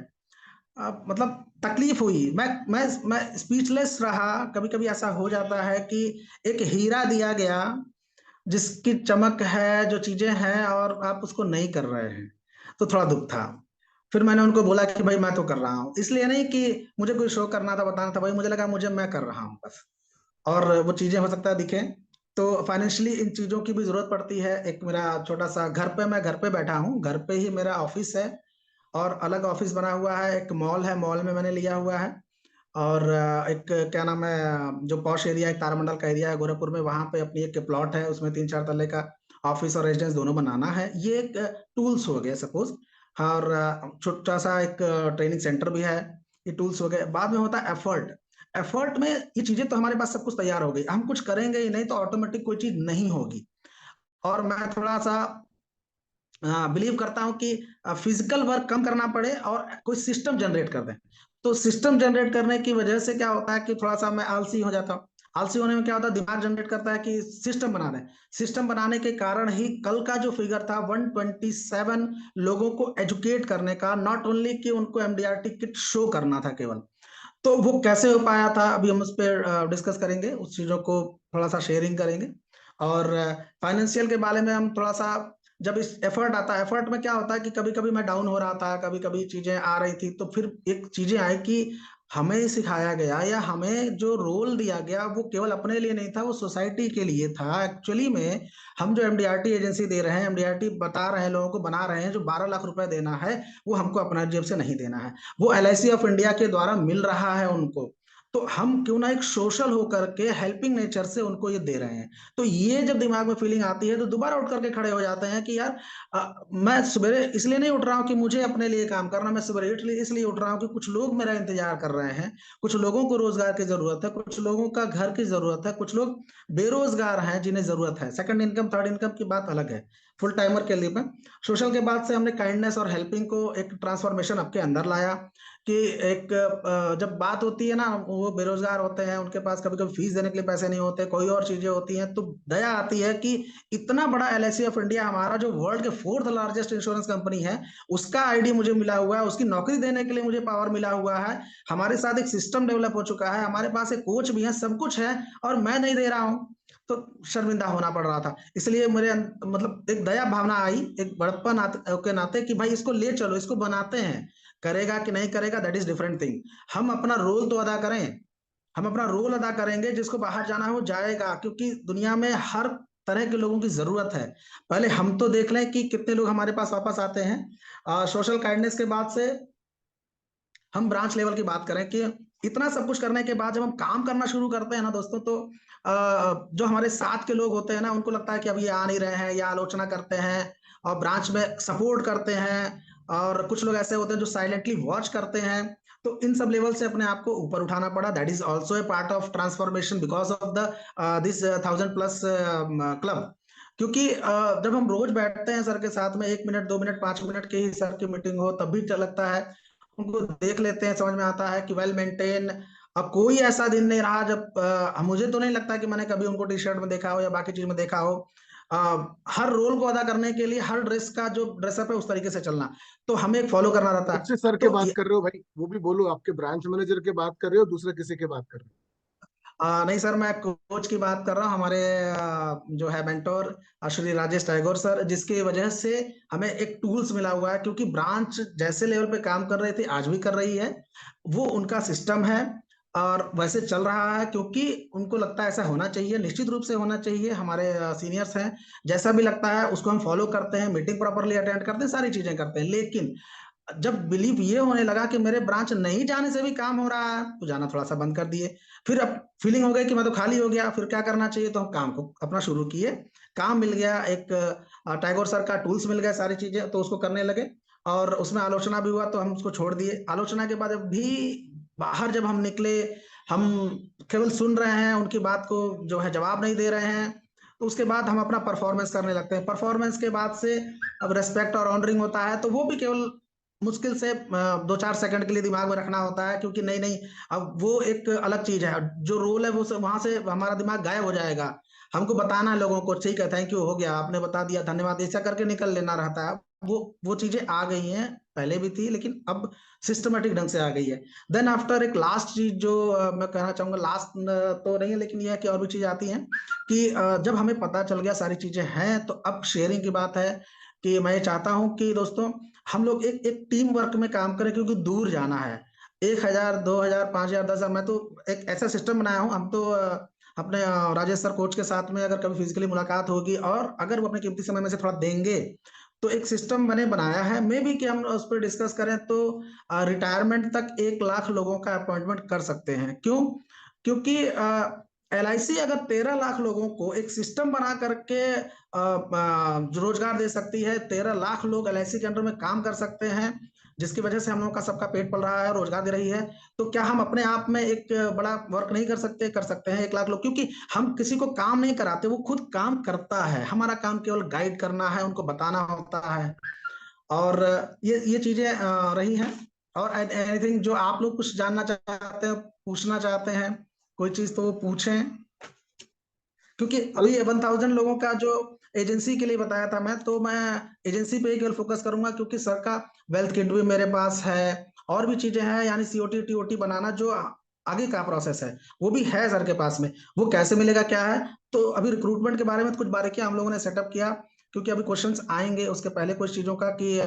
मतलब तकलीफ हुई, मैं स्पीचलेस रहा। कभी कभी ऐसा हो जाता है कि एक हीरा दिया गया जिसकी चमक है, जो चीजें हैं, और आप उसको नहीं कर रहे हैं, तो थोड़ा दुख था। फिर मैंने उनको बोला कि भाई मैं तो कर रहा हूँ, इसलिए नहीं कि मुझे कोई शो करना था, बताना था, भाई मुझे लगा मुझे मैं कर रहा हूँ बस, और वो चीजें हो सकता है दिखे। तो फाइनेंशियली इन चीजों की भी जरूरत पड़ती है। एक मेरा छोटा सा घर पे, मैं घर पे बैठा हूँ, घर पे ही मेरा ऑफिस है, और अलग ऑफिस बना हुआ है, एक मॉल है, मॉल में मैंने लिया हुआ है, और एक क्या नाम है, जो पॉश एरिया है, तारामंडल का एरिया है गोरखपुर में, वहां पे अपनी एक प्लॉट है, उसमें 3-4 तल्ले का ऑफिस और रेजिडेंस दोनों बनाना है। ये एक टूल्स हो गए सपोज, और छोटा सा एक ट्रेनिंग सेंटर भी है। ये टूल्स हो गए। बाद में होता है एफर्ट। एफर्ट में ये चीजें तो हमारे पास सब कुछ तैयार हो गई, हम कुछ करेंगे ही नहीं तो ऑटोमेटिक कोई चीज नहीं होगी। और मैं थोड़ा सा बिलीव करता हूँ कि फिजिकल वर्क कम करना पड़े और कोई सिस्टम जनरेट कर दें। तो सिस्टम जनरेट करने की वजह से क्या होता है कि थोड़ा सा मैं आलसी हो जाता हूँ। आलसी होने में क्या होता है, दिमाग जनरेट करता है कि सिस्टम बना दें। सिस्टम बनाने के कारण ही कल का जो फिगर था 127 लोगों को एजुकेट करने का, नॉट ओनली कि उनको एमडीआरटी किट शो करना था केवल, तो वो कैसे हो पाया था, अभी हम उस पर डिस्कस करेंगे, उस चीजों को थोड़ा सा शेयरिंग करेंगे। और फाइनेंशियल के बारे में हम थोड़ा सा, जब इस एफर्ट आता है, एफर्ट में क्या होता है कि कभी कभी मैं डाउन हो रहा था, कभी कभी चीजें आ रही थी, तो फिर एक चीजें आई कि हमें सिखाया गया या हमें जो रोल दिया गया वो केवल अपने लिए नहीं था, वो सोसाइटी के लिए था। एक्चुअली में हम जो एमडीआरटी एजेंसी दे रहे हैं, एमडीआरटी बता रहे हैं लोगों को, बना रहे हैं, जो 12 लाख रुपए देना है वो हमको अपना जेब से नहीं देना है, वो एलआईसी ऑफ इंडिया के द्वारा मिल रहा है उनको। तो हम क्यों ना एक सोशल होकर के हेल्पिंग नेचर से उनको ये दे रहे हैं। तो ये जब दिमाग में फीलिंग आती है तो दोबारा उठ करके खड़े हो जाते हैं कि यार मैं सवेरे इसलिए नहीं उठ रहा हूँ कि मुझे अपने लिए काम करना, मैं सवेरे इसलिए उठ रहा हूँ कि कुछ लोग मेरा इंतजार कर रहे हैं, कुछ लोगों को रोजगार की जरूरत है, कुछ लोगों का घर की जरूरत है, कुछ लोग बेरोजगार हैं जिन्हें जरूरत है। सेकंड इनकम, थर्ड इनकम की बात अलग है, फुल टाइमर के लिए में सोशल के बाद से हमने काइंडनेस और हेल्पिंग को एक ट्रांसफॉर्मेशन आपके अंदर लाया। कि एक जब बात होती है ना, वो बेरोजगार होते हैं, उनके पास कभी कभी फीस देने के लिए पैसे नहीं होते, कोई और चीजें होती हैं, तो दया आती है कि इतना बड़ा एलआईसी ऑफ इंडिया, हमारा जो वर्ल्ड के 4th लार्जेस्ट इंश्योरेंस कंपनी है, उसका आईडी मुझे मिला हुआ है, उसकी नौकरी देने के लिए मुझे पावर मिला हुआ है, हमारे साथ एक सिस्टम डेवलप हो चुका है, हमारे पास एक कोच भी है, सब कुछ है, और मैं नहीं दे रहा हूँ। तो शर्मिंदा होना पड़ रहा था। इसलिए मेरे मतलब एक दया भावना आई, एक बड़प्पन के नाते कि भाई इसको ले चलो, इसको बनाते हैं। करेगा कि नहीं करेगा दैट इज डिफरेंट थिंग, हम अपना रोल तो अदा करें। हम अपना रोल अदा करेंगे, जिसको बाहर जाना है वो जाएगा, क्योंकि दुनिया में हर तरह के लोगों की जरूरत है। पहले हम तो देख लें कि कितने लोग हमारे पास वापस आते हैं। सोशल काइंडनेस के बाद से हम ब्रांच लेवल की बात करें कि इतना सब कुछ करने के बाद जब हम काम करना शुरू करते हैं ना दोस्तों, तो जो हमारे साथ के लोग होते हैं ना, उनको लगता है कि अब ये आ नहीं रहे हैं, या आलोचना करते हैं और ब्रांच में सपोर्ट करते हैं, और कुछ लोग ऐसे होते हैं जो साइलेंटली वॉच करते हैं। तो इन सब लेवल से अपने आप को ऊपर उठाना पड़ा। That is also a part of transformation because of the this 1000+ club. क्योंकि जब हम रोज बैठते हैं सर के साथ में, 1 मिनट 2 मिनट 5 मिनट की ही सर की मीटिंग हो, तब भी लगता है, उनको देख लेते हैं, समझ में आता है कि वेल मेंटेन। अब कोई ऐसा दिन नहीं रहा जब मुझे तो नहीं लगता कि मैंने कभी उनको टी शर्ट में देखा हो या बाकी चीज में देखा हो। हर रोल को अदा करने के लिए हर ड्रेस का जो ड्रेसअप है उस तरीके से चलना, तो हमें एक फॉलो करना रहता कौन से है। सर के तो बात कर रहे हो भाई, वो भी बोलो, आपके ब्रांच मैनेजर के बात कर रहे हो, दूसरे किसी के बात कर रहे नहीं सर, मैं कोच की बात कर रहा हूँ, हमारे जो है मेंटोर श्री राजेश टैगोर सर, जिसकी वजह से हमें एक टूल्स मिला हुआ है। क्योंकि ब्रांच जैसे लेवल पे काम कर रही थी, आज भी कर रही है, वो उनका सिस्टम है और वैसे चल रहा है, क्योंकि उनको लगता है ऐसा होना चाहिए, निश्चित रूप से होना चाहिए। हमारे सीनियर्स हैं, जैसा भी लगता है उसको हम फॉलो करते हैं, मीटिंग प्रॉपरली अटेंड करते हैं, सारी चीजें करते हैं। लेकिन जब बिलीव ये होने लगा कि मेरे ब्रांच नहीं जाने से भी काम हो रहा है, तो जाना थोड़ा सा बंद कर दिए। फिर अब फीलिंग हो गई कि मैं तो खाली हो गया, फिर क्या करना चाहिए, तो हम काम को अपना शुरू किए। काम मिल गया, एक टैगोर सर का टूल्स मिल गया, सारी चीजें, तो उसको करने लगे। और उसमें आलोचना भी हुआ तो हम उसको छोड़ दिए। आलोचना के बाद जब भी बाहर जब हम निकले, हम केवल सुन रहे हैं, उनकी बात को जो है जवाब नहीं दे रहे हैं, तो उसके बाद हम अपना परफॉर्मेंस करने लगते हैं। परफॉर्मेंस के बाद से अब रेस्पेक्ट और ऑनरिंग होता है, तो वो भी केवल मुश्किल से 2-4 सेकंड के लिए दिमाग में रखना होता है, क्योंकि नहीं नहीं अब वो एक अलग चीज है। जो रोल है वो वहां से हमारा दिमाग गायब हो जाएगा। हमको बताना है लोगों को, ठीक है थैंक यू हो गया, आपने बता दिया धन्यवाद, ऐसा करके निकल लेना रहता है। वो चीजें आ गई हैं, पहले भी थी लेकिन अब सिस्टमेटिक ढंग से आ गई है। देन आफ्टर एक लास्ट चीज जो मैं कहना चाहूंगा, लास्ट तो नहीं है लेकिन यह है कि और भी चीज आती है कि जब हमें पता चल गया सारी चीजें हैं, तो अब शेयरिंग की बात है कि मैं चाहता हूं कि दोस्तों हम लोग एक एक टीम वर्क में काम करें, क्योंकि दूर जाना है। 1,000 2,000 5,000 10,000, मैं तो एक ऐसा सिस्टम बनाया हूं। हम तो अपने राजेश सर कोच के साथ में अगर कभी फिजिकली मुलाकात होगी और अगर वो अपने कीमती समय में से थोड़ा देंगे, तो एक सिस्टम मैंने बनाया है, मे भी कि हम उस पर डिस्कस करें तो रिटायरमेंट तक 1 लाख लोगों का अपॉइंटमेंट कर सकते हैं। क्यों? क्योंकि LIC अगर 13 लाख लोगों को एक सिस्टम बना करके रोजगार दे सकती है, 13 लाख लोग LIC के अंडर में काम कर सकते हैं, जिसकी वजह से हम लोगों का सबका पेट पल रहा है, रोजगार दे रही है, तो क्या हम अपने आप में एक बड़ा वर्क नहीं कर सकते? कर सकते हैं। 1 लाख लोग, क्योंकि हम किसी को काम नहीं कराते, वो खुद काम करता है। हमारा काम केवल गाइड करना है, उनको बताना होता है। और ये चीजें रही हैं। और एनीथिंग जो आप लोग कुछ जानना चाहते हैं, पूछना चाहते हैं कोई चीज, तो वो पूछें। क्योंकि अभी 1,000 लोगों का जो एजेंसी के लिए बताया था मैं, तो मैं एजेंसी पे ही केवल फोकस करूंगा, क्योंकि सर का वेल्थ किट भी मेरे पास है और भी चीजें हैं, यानी COT TOT बनाना जो आगे का प्रोसेस है वो भी है सर के पास में। वो कैसे मिलेगा, क्या है, तो अभी रिक्रूटमेंट के बारे में कुछ बारीकियां हम लोगों ने सेटअप किया, क्योंकि अभी क्वेश्चंस आएंगे। उसके पहले कुछ चीजों का कि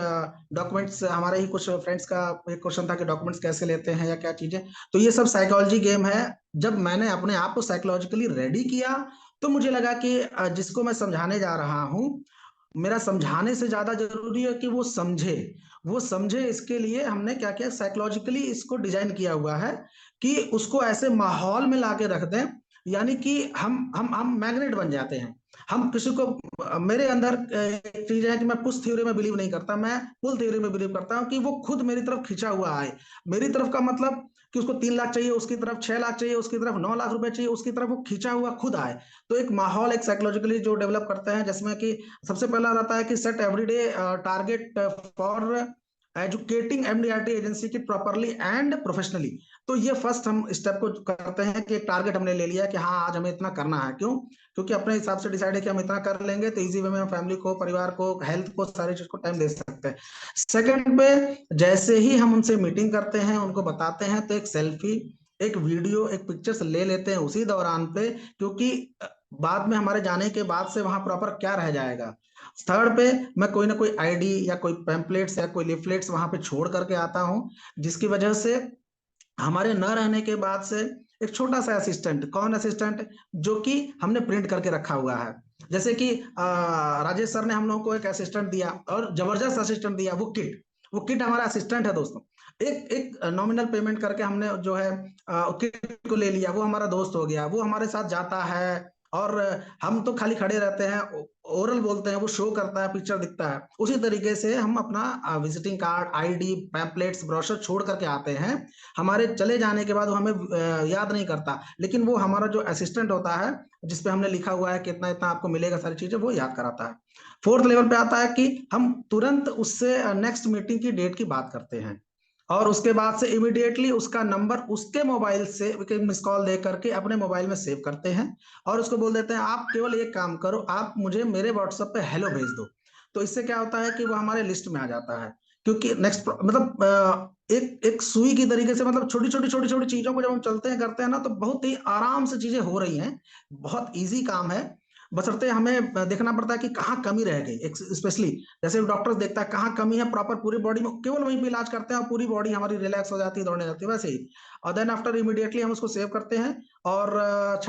डॉक्यूमेंट्स, हमारे ही कुछ फ्रेंड्स का एक क्वेश्चन था कि डॉक्यूमेंट्स कैसे लेते हैं या क्या चीजें, तो ये सब साइकोलॉजी गेम है। जब मैंने अपने आप को साइकोलॉजिकली रेडी किया, तो मुझे लगा कि जिसको मैं समझाने जा रहा हूं, मेरा समझाने से ज्यादा जरूरी है कि वो समझे। वो समझे, इसके लिए हमने क्या किया, साइकोलॉजिकली इसको डिजाइन किया हुआ है कि उसको ऐसे माहौल में लाके रख दें, यानी कि हम मैग्नेट बन जाते हैं। हम किसी को, मेरे अंदर एक चीज है कि मैं पुश थ्योरी में बिलीव नहीं करता, मैं पुल थ्योरी में बिलीव करता हूँ कि वो खुद मेरी तरफ खिंचा हुआ आए। मेरी तरफ का मतलब कि उसको 3 लाख चाहिए, उसकी तरफ 6 लाख चाहिए, उसकी तरफ 9 लाख रुपए चाहिए, उसकी तरफ वो खिंचा हुआ खुद आए। तो एक माहौल, एक साइकोलॉजिकली जो डेवलप करते हैं, जिसमें कि सबसे पहला रहता है कि set everyday target for educating MDRT agency की प्रॉपरली एंड प्रोफेशनली। तो ये फर्स्ट हम स्टेप को करते हैं कि एक टारगेट हमने ले लिया कि हाँ आज हमें इतना करना है। क्यों? क्योंकि अपने हिसाब से डिसाइड है कि हम इतना कर लेंगे तो इजी वे में हम फैमिली को, परिवार को, हेल्थ को, सारी चीज को टाइम दे सकते हैं। सेकंड पे जैसे ही हम उनसे मीटिंग करते हैं, उनको बताते हैं, तो एक सेल्फी, एक वीडियो, एक पिक्चर्स ले लेते हैं उसी दौरान पे, क्योंकि बाद में हमारे जाने के बाद से वहां प्रॉपर क्या रह जाएगा। थर्ड पे मैं कोई ना कोई ID या कोई पैम्पलेट्स या कोई लिफलेट्स वहां पे छोड़ करके आता हूं, जिसकी वजह से हमारे न रहने के बाद से एक छोटा सा असिस्टेंट, कौन असिस्टेंट, जो कि हमने प्रिंट करके रखा हुआ है। जैसे कि राजेश सर ने हम लोगों को एक असिस्टेंट दिया, और जबरदस्त असिस्टेंट दिया, वो किट हमारा असिस्टेंट है दोस्तों। एक एक नॉमिनल पेमेंट करके हमने जो है किट को ले लिया, वो हमारा दोस्त हो गया, वो हमारे साथ जाता है। और हम तो खाली खड़े रहते हैं, ओरल बोलते हैं, वो शो करता है, पिक्चर दिखता है। उसी तरीके से हम अपना visiting card, ID, pamphlets, brochure छोड़ करके आते हैं। हमारे चले जाने के बाद वो हमें याद नहीं करता, लेकिन वो हमारा जो असिस्टेंट होता है, जिसपे हमने लिखा हुआ है कि इतना इतना आपको मिलेगा, सारी चीजें वो याद कराता है। फोर्थ लेवल पे आता है कि हम तुरंत उससे नेक्स्ट मीटिंग की डेट की बात करते हैं, और उसके बाद से इमीडिएटली उसका नंबर उसके मोबाइल से मिस कॉल दे करके अपने मोबाइल में सेव करते हैं, और उसको बोल देते हैं आप केवल एक काम करो, आप मुझे मेरे WhatsApp पे हेलो भेज दो। तो इससे क्या होता है कि वो हमारे लिस्ट में आ जाता है। क्योंकि नेक्स्ट मतलब एक एक सुई की तरीके से, मतलब छोटी छोटी चीजों को जब हम चलते हैं, करते हैं ना, तो बहुत ही आराम से चीजें हो रही हैं। बहुत इजी काम है, बशर्ते हमें देखना पड़ता है कि कहाँ कमी रह गई। स्पेशली जैसे डॉक्टर्स देखता है कहाँ कमी है, प्रॉपर पूरी बॉडी में केवल वहीं पे इलाज करते हैं, और पूरी बॉडी हमारी रिलैक्स हो जाती है, दौड़ने लगती है, वैसे ही। और देन आफ्टर इमीडिएटली हम उसको सेव करते हैं। और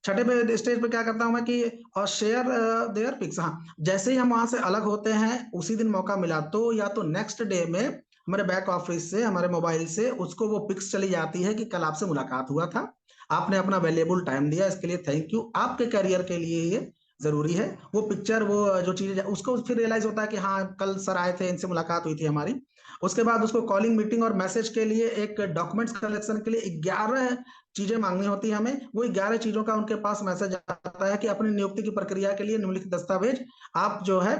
छठे पे स्टेज पे क्या करता हूं मैं कि और शेयर देयर पिक्स। हाँ, जैसे ही हम वहां से अलग होते हैं, उसी दिन मौका मिला तो या तो नेक्स्ट डे में हमारे बैक ऑफिस से, हमारे मोबाइल से उसको वो पिक्स चली जाती है कि कल आपसे मुलाकात हुआ था, आपने अपना वैल्यूएबल टाइम दिया, इसके लिए थैंक यू, आपके करियर के लिए ये जरूरी है। वो पिक्चर, वो जो चीजें, उसको फिर रियलाइज होता है कि हाँ कल सर आए थे, इनसे मुलाकात हुई थी हमारी। उसके बाद उसको कॉलिंग, मीटिंग और मैसेज के लिए, एक डॉक्यूमेंट्स कलेक्शन के लिए 11 चीजें मांगनी होती है हमें। वो 11 चीजों का उनके पास मैसेज आता है कि अपनी नियुक्ति की प्रक्रिया के लिए निम्नलिखित दस्तावेज आप जो है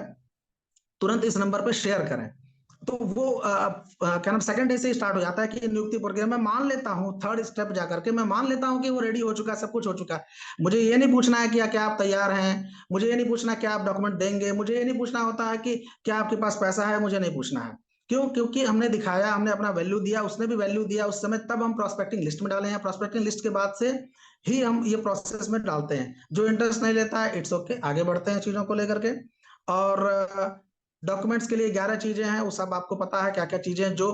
तुरंत इस नंबर पर शेयर करें। तो वो क्या नाम, सेकंड डे से स्टार्ट हो जाता है कि नियुक्ति प्रक्रिया। मैं मान लेता हूँ थर्ड स्टेप जाकर के मैं मान लेता हूँ कि वो रेडी हो चुका है, सब कुछ हो चुका है। मुझे ये नहीं पूछना है कि क्या आप तैयार हैं, मुझे ये नहीं पूछना क्या आप डॉक्यूमेंट देंगे, मुझे ये नहीं पूछना होता है कि क्या आपके पास पैसा है, मुझे नहीं पूछना है। क्यों? क्योंकि हमने दिखाया, हमने अपना वैल्यू दिया, उसने भी वैल्यू दिया उस समय, तब हम प्रोस्पेक्टिंग लिस्ट में डाले हैं। प्रोस्पेक्टिंग लिस्ट के बाद से ही हम ये प्रोसेस में डालते हैं। जो इंटरेस्ट नहीं लेता है, इट्स ओके, आगे बढ़ते हैं चीजों को लेकर के। और डॉक्यूमेंट्स के लिए 11 चीजें हैं, वो सब आपको पता है क्या क्या चीजें जो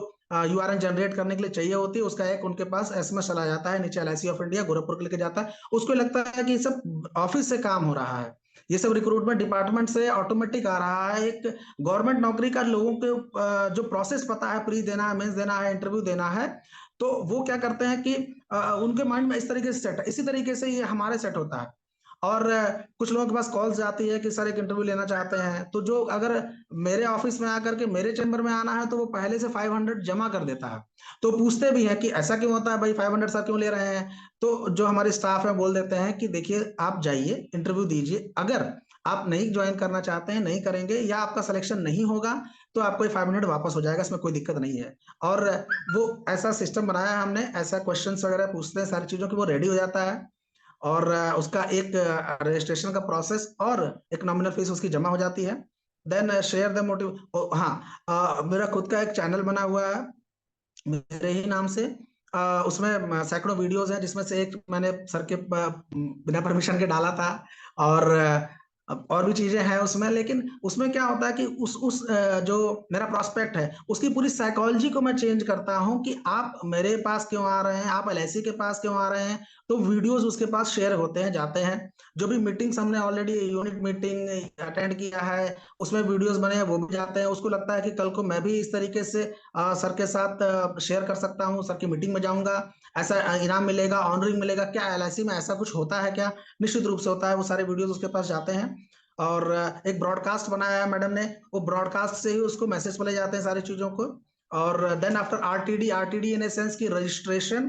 यूआरएन जनरेट करने के लिए चाहिए होती है। उसका एक उनके पास एसएमएस चला जाता है, नीचे एलआईसी ऑफ इंडिया गोरखपुर के लेके जाता है। उसको लगता है कि ये सब ऑफिस से काम हो रहा है, ये सब रिक्रूटमेंट डिपार्टमेंट से ऑटोमेटिक आ रहा है। एक गवर्नमेंट नौकरी का लोगों के जो प्रोसेस पता है, प्री देना है, मेंस देना है, इंटरव्यू देना है, तो वो क्या करते हैं कि उनके माइंड में इस तरीके से सेट है। इसी तरीके से ये हमारे सेट होता है। और कुछ लोगों के पास कॉल्स आती है कि सर एक इंटरव्यू लेना चाहते हैं, तो जो अगर मेरे ऑफिस में आकर के मेरे चैम्बर में आना है तो वो पहले से 500 जमा कर देता है। तो पूछते भी हैं कि ऐसा क्यों होता है भाई, 500 सर क्यों ले रहे हैं? तो जो हमारे स्टाफ है बोल देते हैं कि देखिए आप जाइए, इंटरव्यू दीजिए, अगर आप नहीं ज्वाइन करना चाहते हैं, नहीं करेंगे, या आपका सिलेक्शन नहीं होगा, तो आपको 500 वापस हो जाएगा, इसमें कोई दिक्कत नहीं है। और वो ऐसा सिस्टम बनाया है हमने, ऐसा क्वेश्चन वगैरह पूछते हैं सारी चीजों की, वो रेडी हो जाता है। और उसका एक रजिस्ट्रेशन का प्रोसेस और एक नॉमिनल फीस उसकी जमा हो जाती है। Then share the motive. हाँ, मेरा खुद का एक चैनल बना हुआ है मेरे ही नाम से। उसमें सैकड़ों वीडियोस हैं, जिसमें से एक मैंने सर के बिना परमिशन के डाला था। और और भी चीजें हैं उसमें, लेकिन उसमें क्या होता है कि जो मेरा प्रोस्पेक्ट है उसकी पूरी साइकोलॉजी को मैं चेंज करता हूं कि आप मेरे पास क्यों आ रहे हैं, आप एलआईसी के पास क्यों आ रहे हैं। तो वीडियोस उसके पास शेयर होते हैं, जाते हैं। जो भी मीटिंग्स हमने ऑलरेडी यूनिट मीटिंग अटेंड किया है, उसमें वीडियोस बने हैं, वो भी जाते हैं। उसको लगता है कि कल को मैं भी इस तरीके से सर के साथ शेयर कर सकता हूँ, सर की मीटिंग में जाऊंगा, ऐसा इनाम मिलेगा, ऑनरिंग मिलेगा, क्या एलआईसी में ऐसा कुछ होता है क्या? निश्चित रूप से होता है। वो सारे वीडियोस उसके पास जाते हैं। और एक ब्रॉडकास्ट बनाया है मैडम ने, वो ब्रॉडकास्ट से ही उसको मैसेज चले जाते हैं सारी चीजों को। और then after RTD in a sense की registration,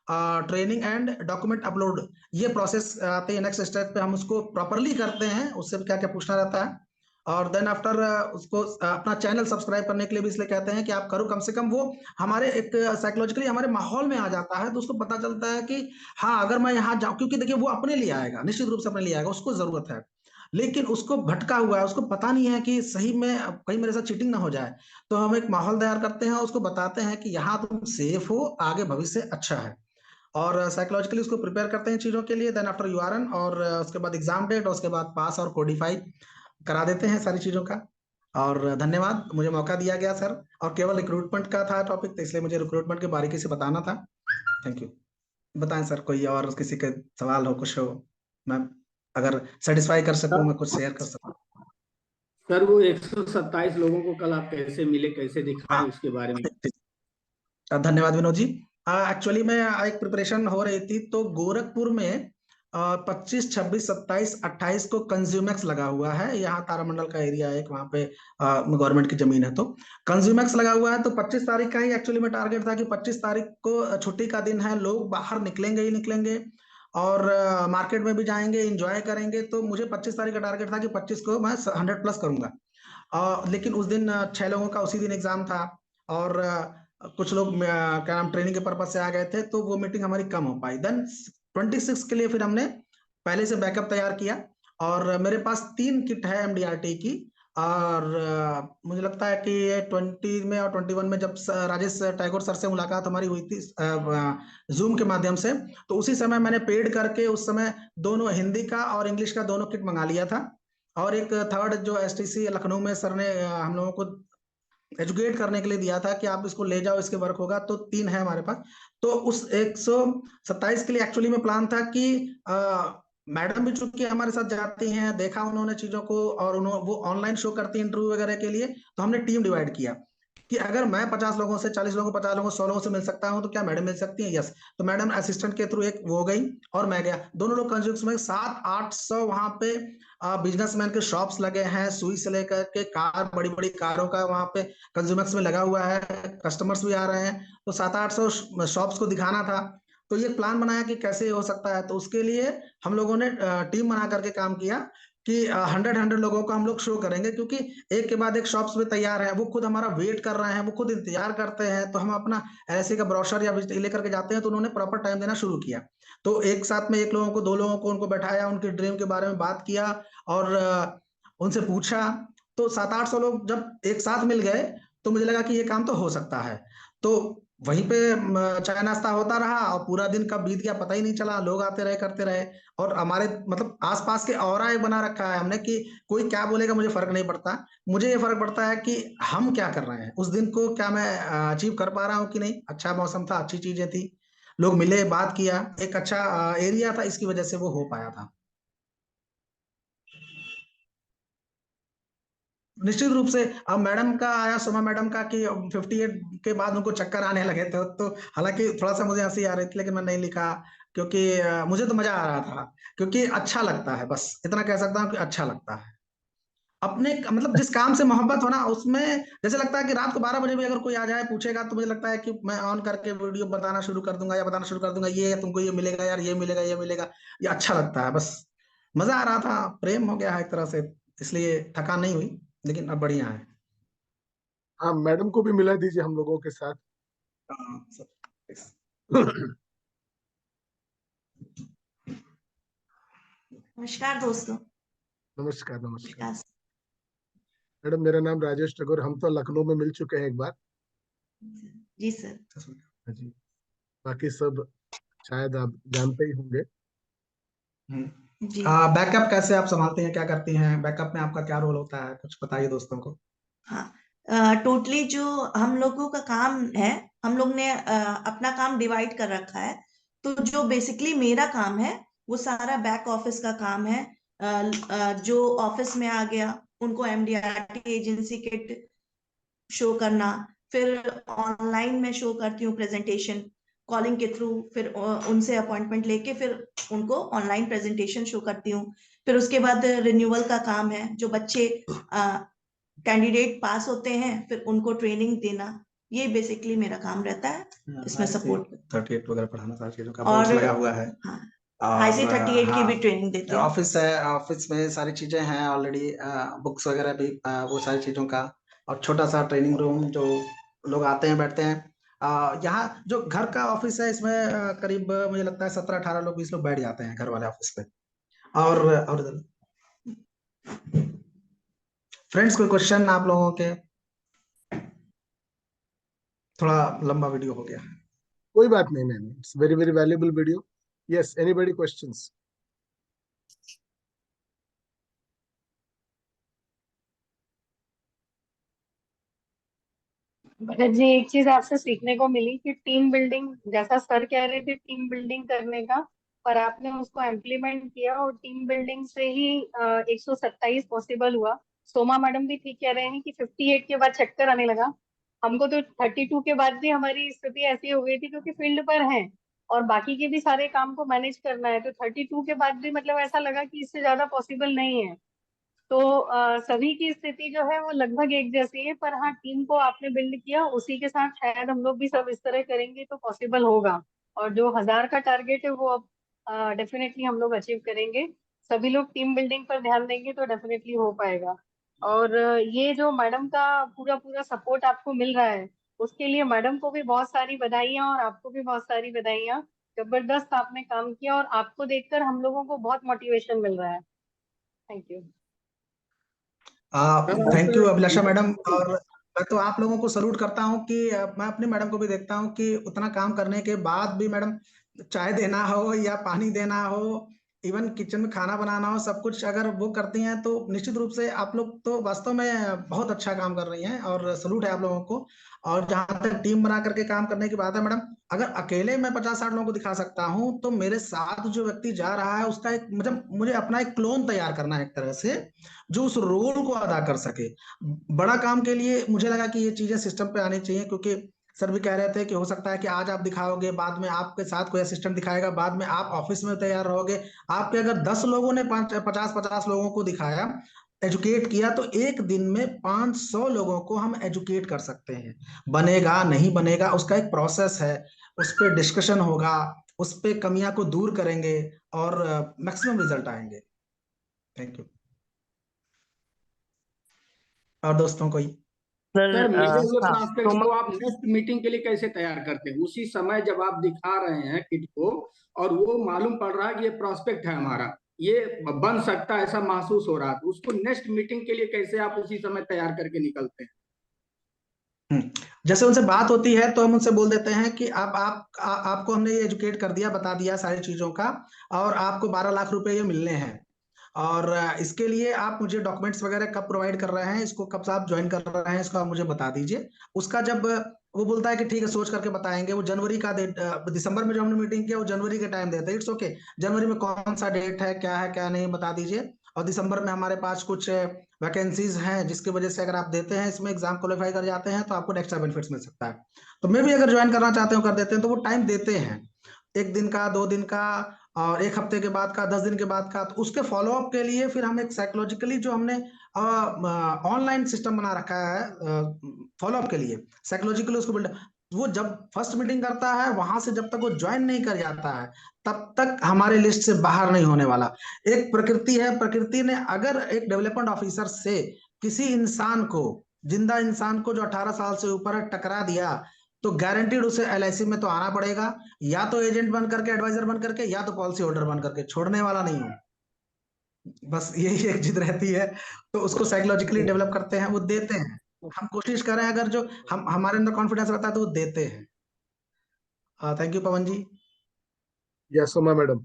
training and document upload, ये प्रोसेस आते हैं नेक्स्ट स्टेप पे। हम उसको प्रॉपरली करते हैं, उससे क्या क्या पूछना रहता है। और देन आफ्टर उसको अपना चैनल सब्सक्राइब करने के लिए भी इसलिए कहते हैं कि आप करो, कम से कम वो हमारे एक साइकोलॉजिकली हमारे माहौल में आ जाता है, तो उसको पता चलता है कि हाँ अगर मैं यहाँ जाऊँ, क्योंकि देखिए वो अपने लिए आएगा, निश्चित रूप से अपने लिए आएगा, उसको जरूरत है। लेकिन उसको भटका हुआ है, उसको पता नहीं है कि सही में कहीं मेरे साथ चीटिंग ना हो जाए। तो हम एक माहौल तैयार करते हैं, उसको बताते हैं कि यहाँ तुम सेफ हो, आगे भविष्य अच्छा है। और साइकोलॉजिकली उसको प्रिपेयर करते हैं चीजों के लिए। देन आफ्टर यूआरएन, और उसके बाद एग्जाम डेट, और उसके बाद पास और कोडिफाई करा देते हैं सारी चीजों का। और धन्यवाद, मुझे मौका दिया गया सर। और केवल रिक्रूटमेंट का था टॉपिक, तो इसलिए मुझे रिक्रूटमेंट के बारीकी से बताना था। Thank you. बताएं सर, कोई और किसी के सवाल हो, कुछ हो, मैं अगर सेटिस्फाई कर सकूं, मैं कुछ शेयर कर सकूं। सर वो 127 लोगों को कल आप कैसे मिले, कैसे दिखाएं, हाँ, उसके बारे में। धन्यवाद विनोद जी। एक्चुअली में एक प्रिपरेशन हो रही थी, तो गोरखपुर में 25, 26, 27, 28 को कंज्यूमैक्स लगा हुआ है। यहाँ तारामंडल का एरिया है, वहां पे गवर्नमेंट की जमीन है, तो कंज्यूमैक्स लगा हुआ है। तो 25 तारीख का ही एक्चुअली में टारगेट था कि 25 तारीख को छुट्टी का दिन है, लोग बाहर निकलेंगे ही निकलेंगे, और मार्केट में भी जाएंगे, एंजॉय करेंगे। तो मुझे 25 तारीख का टारगेट था कि 25 को मैं 100 प्लस करूंगा। लेकिन उस दिन 6 लोगों का उसी दिन एग्जाम था, और कुछ लोग क्या नाम ट्रेनिंग के पर्पज से आ गए थे, तो वो मीटिंग हमारी कम हो पाई। देन 26 के लिए फिर हमने पहले से बैकअप तैयार किया। और मेरे पास 3 किट है एमडीआरटी की। और मुझे लगता है कि ये 20 में और 21 में जब राजेश टैगोर सर से मुलाकात हमारी हुई थी जूम के माध्यम से, तो उसी समय मैंने पेड करके उस समय दोनों हिंदी का और इंग्लिश का दोनों किट मंगा लिया था। और एक थर्ड जो एसटीसी लखनऊ में सर ने हम लोगों को एजुकेट करने के लिए दिया था कि आप इसको ले जाओ, इसके वर्क होगा, तो 3 है हमारे पास। तो उस 127 के लिए एक्चुअली में प्लान था कि मैडम भी चूंकि हमारे साथ जाती हैं, देखा उन्होंने चीजों को, और उन्होंने वो ऑनलाइन शो करती है इंटरव्यू वगैरह के लिए, तो हमने टीम डिवाइड किया कि अगर मैं 50 लोगों से, 40 लोगों, 50 लोगों, 100 लोगों से मिल सकता हूं तो क्या मैडम मिल सकती है? यस। तो मैडम असिस्टेंट के थ्रू एक वो गई और मैं गया, दोनों लोग कंज्यूमर्स में 700-800 वहां पे बिजनेसमैन के शॉप्स लगे हैं, सुई से लेकर के कार, बड़ी बड़ी कारों का वहां पे कंज्यूमर्स में लगा हुआ है, कस्टमर्स भी आ रहे हैं, तो 700-800 शॉप्स को दिखाना था। तो ये प्लान बनाया कि कैसे हो सकता है, तो उसके लिए हम लोगों ने टीम बना करके काम किया कि 100 लोगों को हम लोग शो करेंगे, क्योंकि एक के बाद एक शॉप्स में तैयार है, वो खुद हमारा वेट कर रहे हैं, वो खुद इंतजार करते हैं, तो हम अपना ऐसे का ब्रोशर या लेकर के जाते हैं, तो उन्होंने प्रॉपर टाइम देना शुरू किया। तो एक साथ में एक लोगों को, 2 लोगों को उनको बैठाया, उनके ड्रीम के बारे में बात किया और उनसे पूछा। तो 700-800 लोग जब एक साथ मिल गए तो मुझे लगा कि ये काम तो हो सकता है। तो वहीं पे चाय नाश्ता होता रहा और पूरा दिन कब बीत गया पता ही नहीं चला, लोग आते रहे, करते रहे। और हमारे मतलब आसपास के ऑरा एक बना रखा है हमने कि कोई क्या बोलेगा मुझे फर्क नहीं पड़ता, मुझे ये फर्क पड़ता है कि हम क्या कर रहे हैं उस दिन को, क्या मैं अचीव कर पा रहा हूँ कि नहीं। अच्छा मौसम था, अच्छी चीजें थी, लोग मिले, बात किया, एक अच्छा एरिया था, इसकी वजह से वो हो पाया था। निश्चित रूप से अब मैडम का आया, सोमा मैडम का, कि 58 के बाद उनको चक्कर आने लगे थे, तो हालांकि थोड़ा सा मुझे हंसी आ रही थी, लेकिन मैं नहीं लिखा, क्योंकि मुझे तो मजा आ रहा था, क्योंकि अच्छा लगता है, बस इतना कह सकता हूँ कि अच्छा लगता है। अपने मतलब जिस काम से मोहब्बत हो ना, उसमें जैसे लगता है कि रात को 12 बजे भी अगर कोई आ जाए पूछेगा, तो मुझे लगता है कि मैं ऑन करके वीडियो बताना शुरू कर दूंगा या बताना शुरू कर दूंगा, ये तुमको ये मिलेगा यार, ये मिलेगा, ये मिलेगा, ये अच्छा लगता है, बस मजा आ रहा था, प्रेम हो गया है एक तरह से, इसलिए थकान नहीं हुई, लेकिन अब बढ़िया है। हाँ, मैडम को भी मिला दीजिए हम लोगों के साथ। हाँ, नमस्कार दोस्तों। नमस्कार नमस्कार। विकास। मैडम, मेरा नाम राजेश ठाकुर, हम तो लखनऊ में मिल चुके हैं एक बार। जी सर। हाँ जी, बाकी सब शायद आप जानते ही होंगे। जी बैकअप कैसे आप संभालते हैं, क्या करती हैं, बैकअप में आपका क्या रोल होता है, कुछ बताइए दोस्तों को। हाँ, टोटली जो हम लोगों का काम है, हम लोग ने अपना काम डिवाइड कर रखा है। तो जो बेसिकली मेरा काम है वो सारा बैक ऑफिस का काम है। जो ऑफिस में आ गया उनको एमडीआरटी एजेंसी किट शो करना, फिर ऑनलाइन में शो करती हूँ प्रेजेंटेशन कॉलिंग के थ्रू, फिर उनसे अपॉइंटमेंट लेके फिर उनको ऑनलाइन प्रेजेंटेशन शो करती हूँ। फिर उसके बाद रिन्यूअल का काम है, जो बच्चे कैंडिडेट पास होते हैं फिर उनको ट्रेनिंग देना, ये बेसिकली मेरा काम रहता है इसमें सपोर्ट। 38 वगैरह पढ़ाना, सारी चीजों का और बोर्ड्स लगा हुआ है। हाई से 38 की हाँ, भी ट्रेनिंग देते हैं। ऑफिस है, ऑफिस में सारी चीजें हैं ऑलरेडी, बुक्स वगैरह भी, वो सारी चीजों का, और छोटा सा ट्रेनिंग रूम, जो लोग आते हैं बैठते हैं। यहाँ जो घर का ऑफिस है, इसमें करीब मुझे लगता है 17-18 लोग, 20 लोग बैठ जाते हैं घर वाले ऑफिस पे। और फ्रेंड्स, कोई क्वेश्चन आप लोगों के? थोड़ा लंबा वीडियो हो गया। कोई बात नहीं ma'am, it's very very valuable video. Yes, anybody questions? Bharat ji, एक चीज आपसे सीखने को मिली कि टीम बिल्डिंग, जैसा सर कह रहे थे टीम बिल्डिंग करने का, पर आपने उसको इम्प्लीमेंट किया और टीम बिल्डिंग से ही 127 पॉसिबल हुआ। सोमा मैडम भी ठीक कह रहे हैं कि 58 के बाद चक्कर आने लगा। हमको तो 32 के बाद भी हमारी स्थिति ऐसी हो गई थी, क्योंकि फील्ड पर हैं और बाकी के भी सारे काम को मैनेज करना है, तो 32 के बाद भी मतलब ऐसा लगा कि इससे ज्यादा पॉसिबल नहीं है। तो सभी की स्थिति जो है वो लगभग एक जैसी है, पर हाँ, टीम को आपने बिल्ड किया, उसी के साथ शायद हम लोग भी सब इस तरह करेंगे तो पॉसिबल होगा। और जो 1000 का टारगेट है वो अब डेफिनेटली हम लोग अचीव करेंगे। सभी लोग टीम बिल्डिंग पर ध्यान देंगे तो डेफिनेटली हो पाएगा। और ये जो मैडम का पूरा पूरा सपोर्ट आपको मिल रहा है, उसके लिए मैडम को भी बहुत सारी बधाइयाँ और आपको भी बहुत सारी बधाइयाँ। जबरदस्त आपने काम किया और आपको देखकर हम लोगों को बहुत मोटिवेशन मिल रहा है। Thank you. Thank you Abhilasha madam. और मैं तो आप लोगों को सल्यूट करता हूँ कि मैं अपने मैडम को भी देखता हूँ कि उतना काम करने के बाद भी मैडम, चाय देना हो या पानी देना हो इवन किचन में खाना बनाना हो, सब कुछ अगर वो करती हैं तो निश्चित रूप से आप लोग तो वास्तव में बहुत अच्छा काम कर रही हैं और सलूट है आप लोगों को। और जहां तक टीम बना करके काम करने की बात है मैडम, अगर अकेले मैं 50-60 लोगों को दिखा सकता हूं तो मेरे साथ जो व्यक्ति जा रहा है उसका एक मतलब मुझे अपना एक क्लोन तैयार करना है एक तरह से, जो उस रोल को अदा कर सके। बड़ा काम के लिए मुझे लगा कि ये चीजें सिस्टम पे आनी चाहिए, क्योंकि सर भी कह रहे थे कि हो सकता है कि आज आप दिखाओगे, बाद में आपके साथ कोई असिस्टेंट दिखाएगा, बाद में आप ऑफिस में तैयार रहोगे। आपके अगर 10 लोगों ने 50-50 लोगों को दिखाया, एजुकेट किया, तो एक दिन में 500 लोगों को हम एजुकेट कर सकते हैं। बनेगा नहीं बनेगा उसका एक प्रोसेस है, उस पर डिस्कशन होगा, उस पर कमियां को दूर करेंगे और मैक्सिमम रिजल्ट आएंगे। Thank you. और दोस्तों कोई? सर मिले हुए हाँ प्रॉस्पेक्ट्स को आप नेक्स्ट मीटिंग के लिए कैसे तैयार करते हैं? उसी समय जब आप दिखा रहे हैं किट को और वो मालूम पड़ रहा है कि ये प्रॉस्पेक्ट है हमारा, ये बन सकता है, ऐसा महसूस हो रहा है, तो उसको नेक्स्ट मीटिंग के लिए कैसे आप उसी समय तैयार करके निकलते हैं? जैसे उनसे बात होती है तो हम उनसे बोल देते हैं कि आपको हमने ये एजुकेट कर दिया, बता दिया सारी चीजों का, और आपको 12 लाख रुपए ये मिलने हैं, और इसके लिए आप मुझे डॉक्यूमेंट्स वगैरह कब प्रोवाइड कर रहे हैं, इसको कब से आप ज्वाइन कर रहे हैं, इसको आप मुझे बता दीजिए। उसका जब वो बोलता है कि ठीक है सोच करके बताएंगे, वो जनवरी का डेट, दिसंबर में जो हमने मीटिंग किया वो जनवरी के टाइम देते हैं, इट्स ओके। जनवरी में कौन सा डेट है, क्या नहीं, बता दीजिए। और दिसंबर में हमारे पास कुछ वैकेंसीज हैं जिसकी वजह से अगर आप देते हैं इसमें, एग्जाम क्वालिफाई कर जाते हैं, तो आपको एक्स्ट्रा बेनिफिट्स मिल सकता है। तो मैं भी अगर ज्वाइन करना चाहते हो कर देते हैं, तो वो टाइम देते हैं, 1 दिन का, 2 दिन का, और 1 हफ्ते के बाद का, 10 दिन के बाद का। तो उसके फॉलोअप के लिए फिर हम एक साइकोलॉजिकली जो हमने ऑनलाइन सिस्टम बना रखा है फॉलोअप के लिए, साइकोलॉजिकली उसको बिल्ड, वो जब फर्स्ट मीटिंग करता है वहां से जब तक वो ज्वाइन नहीं कर जाता है तब तक हमारे लिस्ट से बाहर नहीं होने वाला। एक प्रकृति है, प्रकृति ने अगर एक डेवलपमेंट ऑफिसर से किसी इंसान को, जिंदा इंसान को जो 18 साल से ऊपर है, टकरा दिया, तो गारंटीड उसे एलआईसी में तो आना पड़ेगा, या तो एजेंट बन करके, एडवाइजर बन करके, या तो पॉलिसी होल्डर बन करके, छोड़ने वाला नहीं हूं। बस यही एक जिद रहती है, तो उसको साइकोलॉजिकली डेवलप करते हैं, वो देते हैं। हम कोशिश करें, अगर जो हम हमारे अंदर कॉन्फिडेंस रहता है तो वो देते हैं। Thank you Pawan ji. Yes Uma madam.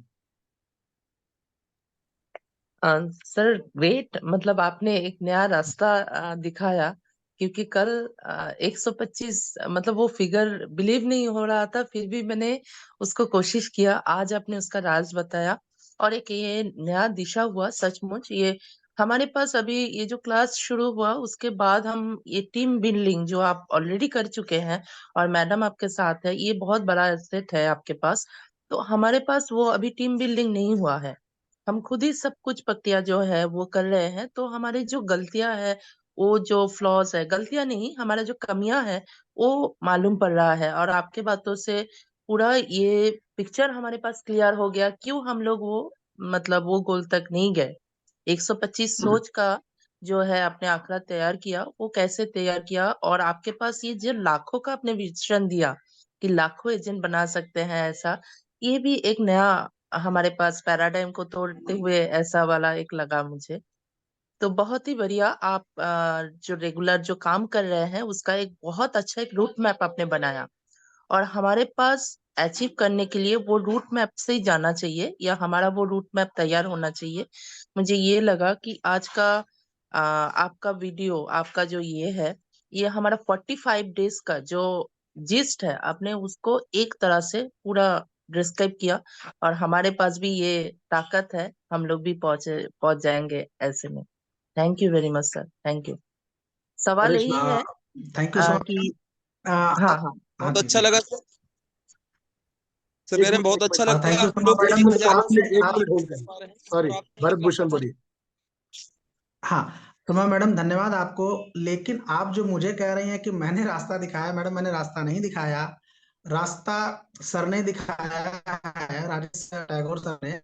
Sir great, मतलब आपने एक नया रास्ता दिखाया, क्योंकि कल 125 मतलब वो फिगर बिलीव नहीं हो रहा था, फिर भी मैंने उसको कोशिश किया। आज आपने उसका राज बताया और एक ये नया दिशा हुआ सचमुच। ये हमारे पास अभी ये जो क्लास शुरू हुआ उसके बाद हम ये टीम बिल्डिंग जो आप ऑलरेडी कर चुके हैं और मैडम आपके साथ है, ये बहुत बड़ा एसेट है आपके पास। तो हमारे पास वो अभी टीम बिल्डिंग नहीं हुआ है, हम खुद ही सब कुछ प्रक्रिया जो है वो कर रहे हैं। तो हमारी जो गलतियां है, वो जो फ्लॉज है, गलतियां नहीं, हमारा जो कमियां है वो मालूम पड़ रहा है। और आपके बातों से पूरा ये पिक्चर हमारे पास क्लियर हो गया, क्यों हम लोग वो मतलब वो गोल तक नहीं गए। 125 सोच का जो है आपने आंकड़ा तैयार किया, वो कैसे तैयार किया, और आपके पास ये जो लाखों का आपने विजन दिया कि लाखों एजेंट बना सकते हैं, ऐसा ये भी एक नया हमारे पास पैराडाइम को तोड़ते हुए ऐसा वाला एक लगा मुझे। तो बहुत ही बढ़िया। आप जो रेगुलर जो काम कर रहे हैं उसका एक बहुत अच्छा एक रूट मैप आपने बनाया, और हमारे पास अचीव करने के लिए वो रूट मैप से ही जाना चाहिए, या हमारा वो रूट मैप तैयार होना चाहिए। मुझे ये लगा कि आज का आपका वीडियो, आपका जो ये है, ये हमारा 45 डेज का जो जिस्ट है, आपने उसको एक तरह से पूरा डिस्क्राइब किया, और हमारे पास भी ये ताकत है, हम लोग भी पहुंच जाएंगे ऐसे में। Thank you very much sir, thank you. सवाल अरे यही है थैंक यू सो मच। कि हाँ हाँ हाँ, बहुत जी अच्छा जी। लगा सर, एक कह रहे हैं मिनट, बहुत एक अच्छा मिनट, लगा थैंक यू आप सो लोग मच मैडम मैडम। 5 मिनट, 1 आप मिनट होल्ड करें। पा रहे हैं सॉरी, और आप भरत भूषण बोलिए। हाँ, तो मैं मैडम धन्यवाद आपको, लेकिन आप जो मुझे कह रही हैं कि मैंने रास्ता दिखाया, मैडम मैंने रास्ता नहीं दिखाया। रास्ता सर ने दिखाया है, राजेश टैगोर सर ने,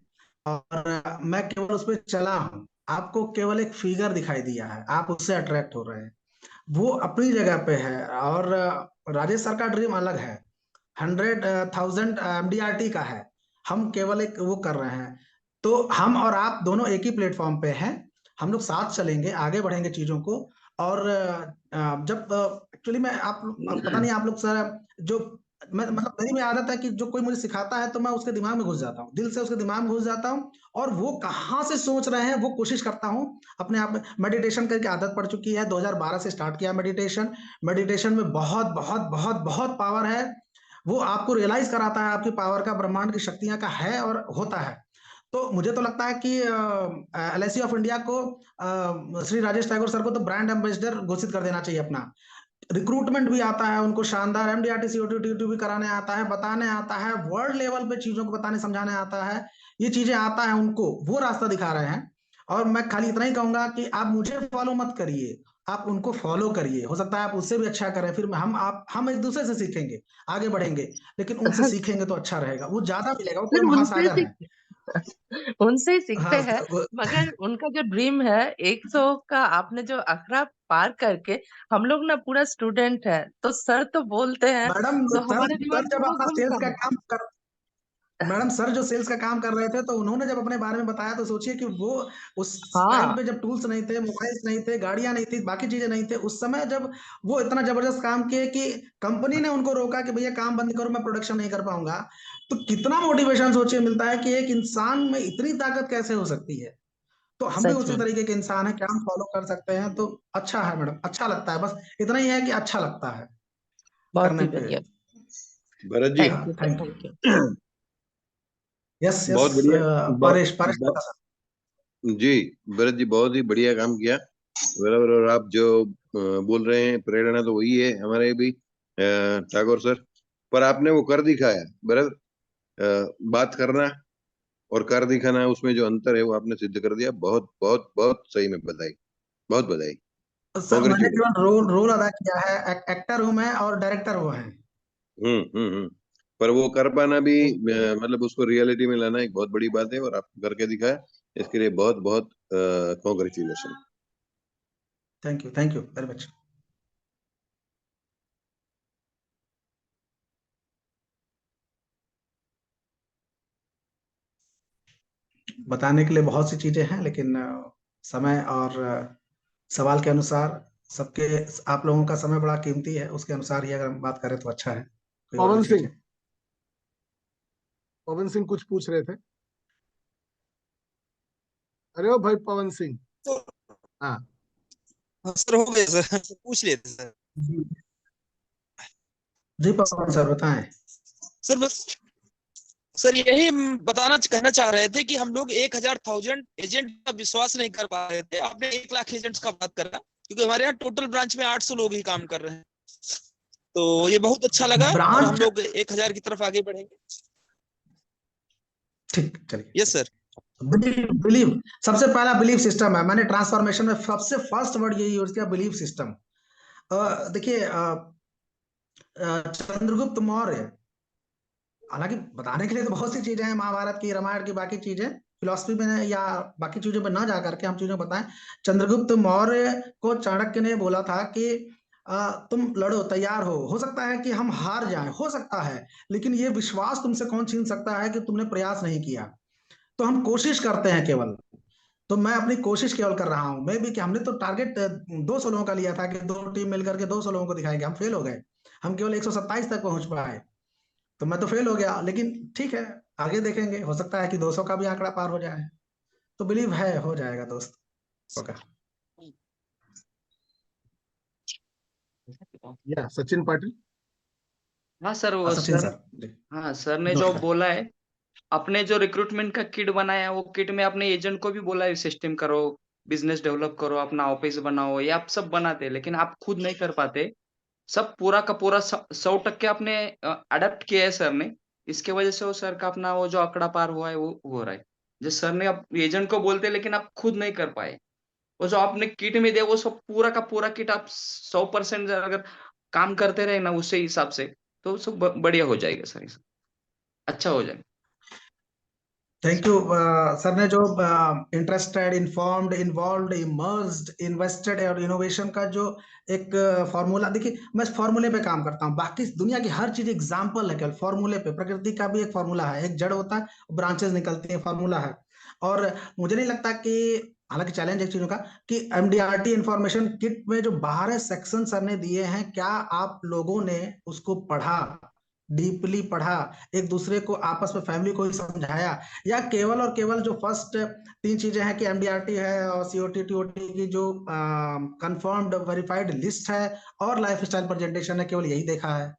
और मैं केवल उस पर चला हूँ। आपको केवल एक फिगर दिखाई दिया है, आप उससे अट्रैक्ट हो रहे हैं। वो अपनी जगह पे है, और राजेश सर का ड्रीम अलग है, 100,000 MDRT का है। हम केवल एक वो कर रहे हैं। तो हम और आप दोनों एक ही प्लेटफॉर्म पे हैं, हम लोग साथ चलेंगे, आगे बढ़ेंगे चीजों को। और जब एक्चुअली मैं आप पता नहीं आप लोग सर जो मतलब मेरी में आदत है कि जो कोई मुझे सिखाता है तो मैं उसके दिमाग में घुस जाता हूँ, दिल से उसके दिमाग में घुस जाता हूँ, और वो कहाँ से सोच रहे हैं वो कोशिश करता हूँ अपने आप में। मेडिटेशन करके आदत पड़ चुकी है, 2012 से स्टार्ट किया मेडिटेशन। मेडिटेशन में बहुत बहुत बहुत बहुत पावर है। वो आपको रियलाइज कराता है आपकी पावर का, ब्रह्मांड की शक्तियां का है और होता है। तो मुझे तो लगता है कि LIC ऑफ इंडिया को, श्री राजेश टैगोर सर को तो ब्रांड एम्बेसडर घोषित कर देना चाहिए अपना। रिक्रूटमेंट भी आता है उनको शानदार, MDRT COT TOT भी कराने आता है, बताने आता है, वर्ल्ड लेवल पे चीजों को बताने समझाने आता है, ये चीजें आता है उनको, वो रास्ता दिखा रहे हैं। और मैं खाली इतना ही कहूंगा कि आप मुझे फॉलो मत करिए, आप उनको फॉलो करिए, हो सकता है आप उससे भी अच्छा करें, फिर हम एक दूसरे से सीखेंगे, आगे बढ़ेंगे, लेकिन उनसे सीखेंगे तो अच्छा रहेगा, वो ज्यादा मिलेगा, वो सर पूरा उनसे महासागर है। सीख उनसे ही सीखते हाँ हैं, मगर उनका जो ड्रीम है 100 का, आपने जो आंकड़ा पार करके, हम लोग ना पूरा स्टूडेंट है, तो सर तो बोलते हैं मैडम, तो सर हमारे दिमाग सर में जब वो अपना सेल्स घूमता का है। काम कर मैडम, सर जो सेल्स का काम कर रहे थे, तो उन्होंने जब अपने बारे में बताया, तो सोचिए कि वो उस टाइम हाँ, पे जब टूल्स नहीं थे, मोबाइल्स नहीं थे, गाड़ियां नहीं थी, बाकी चीजें नहीं थे, उस समय जब वो इतना जबरदस्त काम किए कि कंपनी ने उनको रोका कि भैया काम बंद करो, मैं प्रोडक्शन नहीं कर पाऊंगा, तो कितना मोटिवेशन सोचिए मिलता है कि एक इंसान में इतनी ताकत कैसे हो सकती है। तो हम भी सच उसी में तरीके के इंसान हैं, क्या हम फॉलो कर सकते हैं? तो अच्छा है मैडम, अच्छा लगता है, बस इतना ही है कि अच्छा लगता है बहुत करने ही पे। बढ़िया। भरत जी, थैंक हाँ, you sir, thank thank you. You. Yes yes. बहुत बढ़िया। परेश परेश ब, बता जी, भरत जी बहुत ही बढ़िया काम किया। बराबर। और आप जो बोल रहे हैं, प्रेरणा तो वही है हमारे भी, ठाकुर सर। पर आपने वो कर दिखाया बराबर। बात करना और कर दिखाना, उसमें जो अंतर है वो आपने सिद्ध कर दिया। बहुत बहुत बहुत सही में बधाई, बहुत बधाई, सर, मैंने कॉन्ग्रेचुलेट। केवल रोल रोल अदा किया है, एक्टर हूँ मैं और डायरेक्टर वो है। हम्म। पर वो कर पाना भी, मतलब उसको रियलिटी में लाना एक बहुत बड़ी बात है, और आप करके दिखाया। इसके लिए बहुत बहुत congratulation. Thank you very much. बताने के लिए बहुत सी चीजें हैं, लेकिन समय और सवाल के अनुसार सबके, आप लोगों का समय बड़ा कीमती है, उसके अनुसार ही अगर हम बात करें तो अच्छा है। कोई और भी पवन चीज सिंह, है? पवन सिंह कुछ पूछ रहे थे। अरे ओ भाई पवन सिंह। तो हाँ। सर हो गया सर, पूछ लेते सर। जी पवन सर बताएं। सर बस सर यही हम कहना चाह रहे थे कि हम लोग 1000 एजेंट का विश्वास नहीं कर पा रहे थे। आपने 1 लाख एजेंट्स का बात करा, क्योंकि हमारे यहाँ टोटल ब्रांच में 800 लोग ही काम कर रहे हैं। तो ये बहुत अच्छा लगा, और हम ब्रांच, लोग 1000 की तरफ आगे बढ़ेंगे। ठीक, चलिए यस चलिए। सर। बिलीव बिलीव सबसे पहला बिलीव सिस्टम है। मैंने ट्रांसफॉर्मेशन में सबसे फर्स्ट वर्ड यही यूज किया, बिलीव सिस्टम। देखिए, चंद्रगुप्त मौर्य, हालांकि बताने के लिए तो बहुत सी चीजें हैं, महाभारत की, रामायण की, बाकी चीजें फिलोसफी में या बाकी चीजों में ना जा करके हम चीजें बताएं। चंद्रगुप्त मौर्य को चाणक्य ने बोला था कि तुम लड़ो, तैयार हो सकता है कि हम हार जाएं, हो सकता है, लेकिन ये विश्वास तुमसे कौन छीन सकता है कि तुमने प्रयास नहीं किया। तो हम कोशिश करते हैं केवल। तो मैं अपनी कोशिश केवल कर रहा हूं, मैं भी, कि हमने तो टारगेट 200 लोगों का लिया था कि 2 टीम मिलकर के 200 लोगों को दिखाएंगे, हम फेल हो गए। हम केवल 127 तक पहुंच पाए, तो मैं तो फेल हो गया, लेकिन ठीक है, आगे देखेंगे, हो सकता है कि 200 का भी आंकड़ा पार हो जाए। तो बिलीव है, हो जाएगा दोस्त, होगा। या सचिन पाटिल। हाँ सर, वो सचिन सर, सर जी, हाँ सर ने जो नमस्कार। बोला है, अपने जो रिक्रूटमेंट का किट बनाया है, वो किट में अपने एजेंट को भी बोला है सिस्टम करो, बिजनेस डेवलप करो, अपना ऑफिस बनाओ, ये आप सब बनाते हैं, लेकिन आप खुद नहीं कर पाते। सब पूरा का पूरा 100% आपने अडेप्ट किया है सर ने। इसके वजह से वो सर का अपना वो जो आंकड़ा पार हुआ है वो हो रहा है। जिस सर ने आप एजेंट को बोलते हैं, लेकिन आप खुद नहीं कर पाए। वो जो आपने किट में दिया, वो सब पूरा का पूरा किट आप 100% अगर काम करते रहे ना उसी हिसाब से, तो सब बढ़िया हो जाएगा सर, अच्छा हो जाएगा। Thank you. सर ने जो interested, informed, involved, immersed, invested और इनोवेशन का जो एक फॉर्मूला, देखिए मैं इस फॉर्मूले पे काम करता हूँ, बाकी दुनिया की हर चीज एग्जाम्पल है केवल फॉर्मूले पे। प्रकृति का भी एक फॉर्मूला है, एक जड़ होता है, ब्रांचेस निकलती हैं, फॉर्मूला है। और मुझे नहीं लगता कि, हालांकि चैलेंज एक चीजों का, कि MDRT इंफॉर्मेशन किट में जो 12 सेक्शन सर ने दिए हैं, क्या आप लोगों ने उसको पढ़ा, डीपली पढ़ा, एक दूसरे को आपस में फैमिली को ही समझाया, या केवल और केवल जो फर्स्ट 3 चीजें हैं कि एमडीआरटी है और सीओटी टीओटी की जो कंफर्म्ड वेरीफाइड लिस्ट है और लाइफस्टाइल प्रेजेंटेशन है, केवल यही देखा है?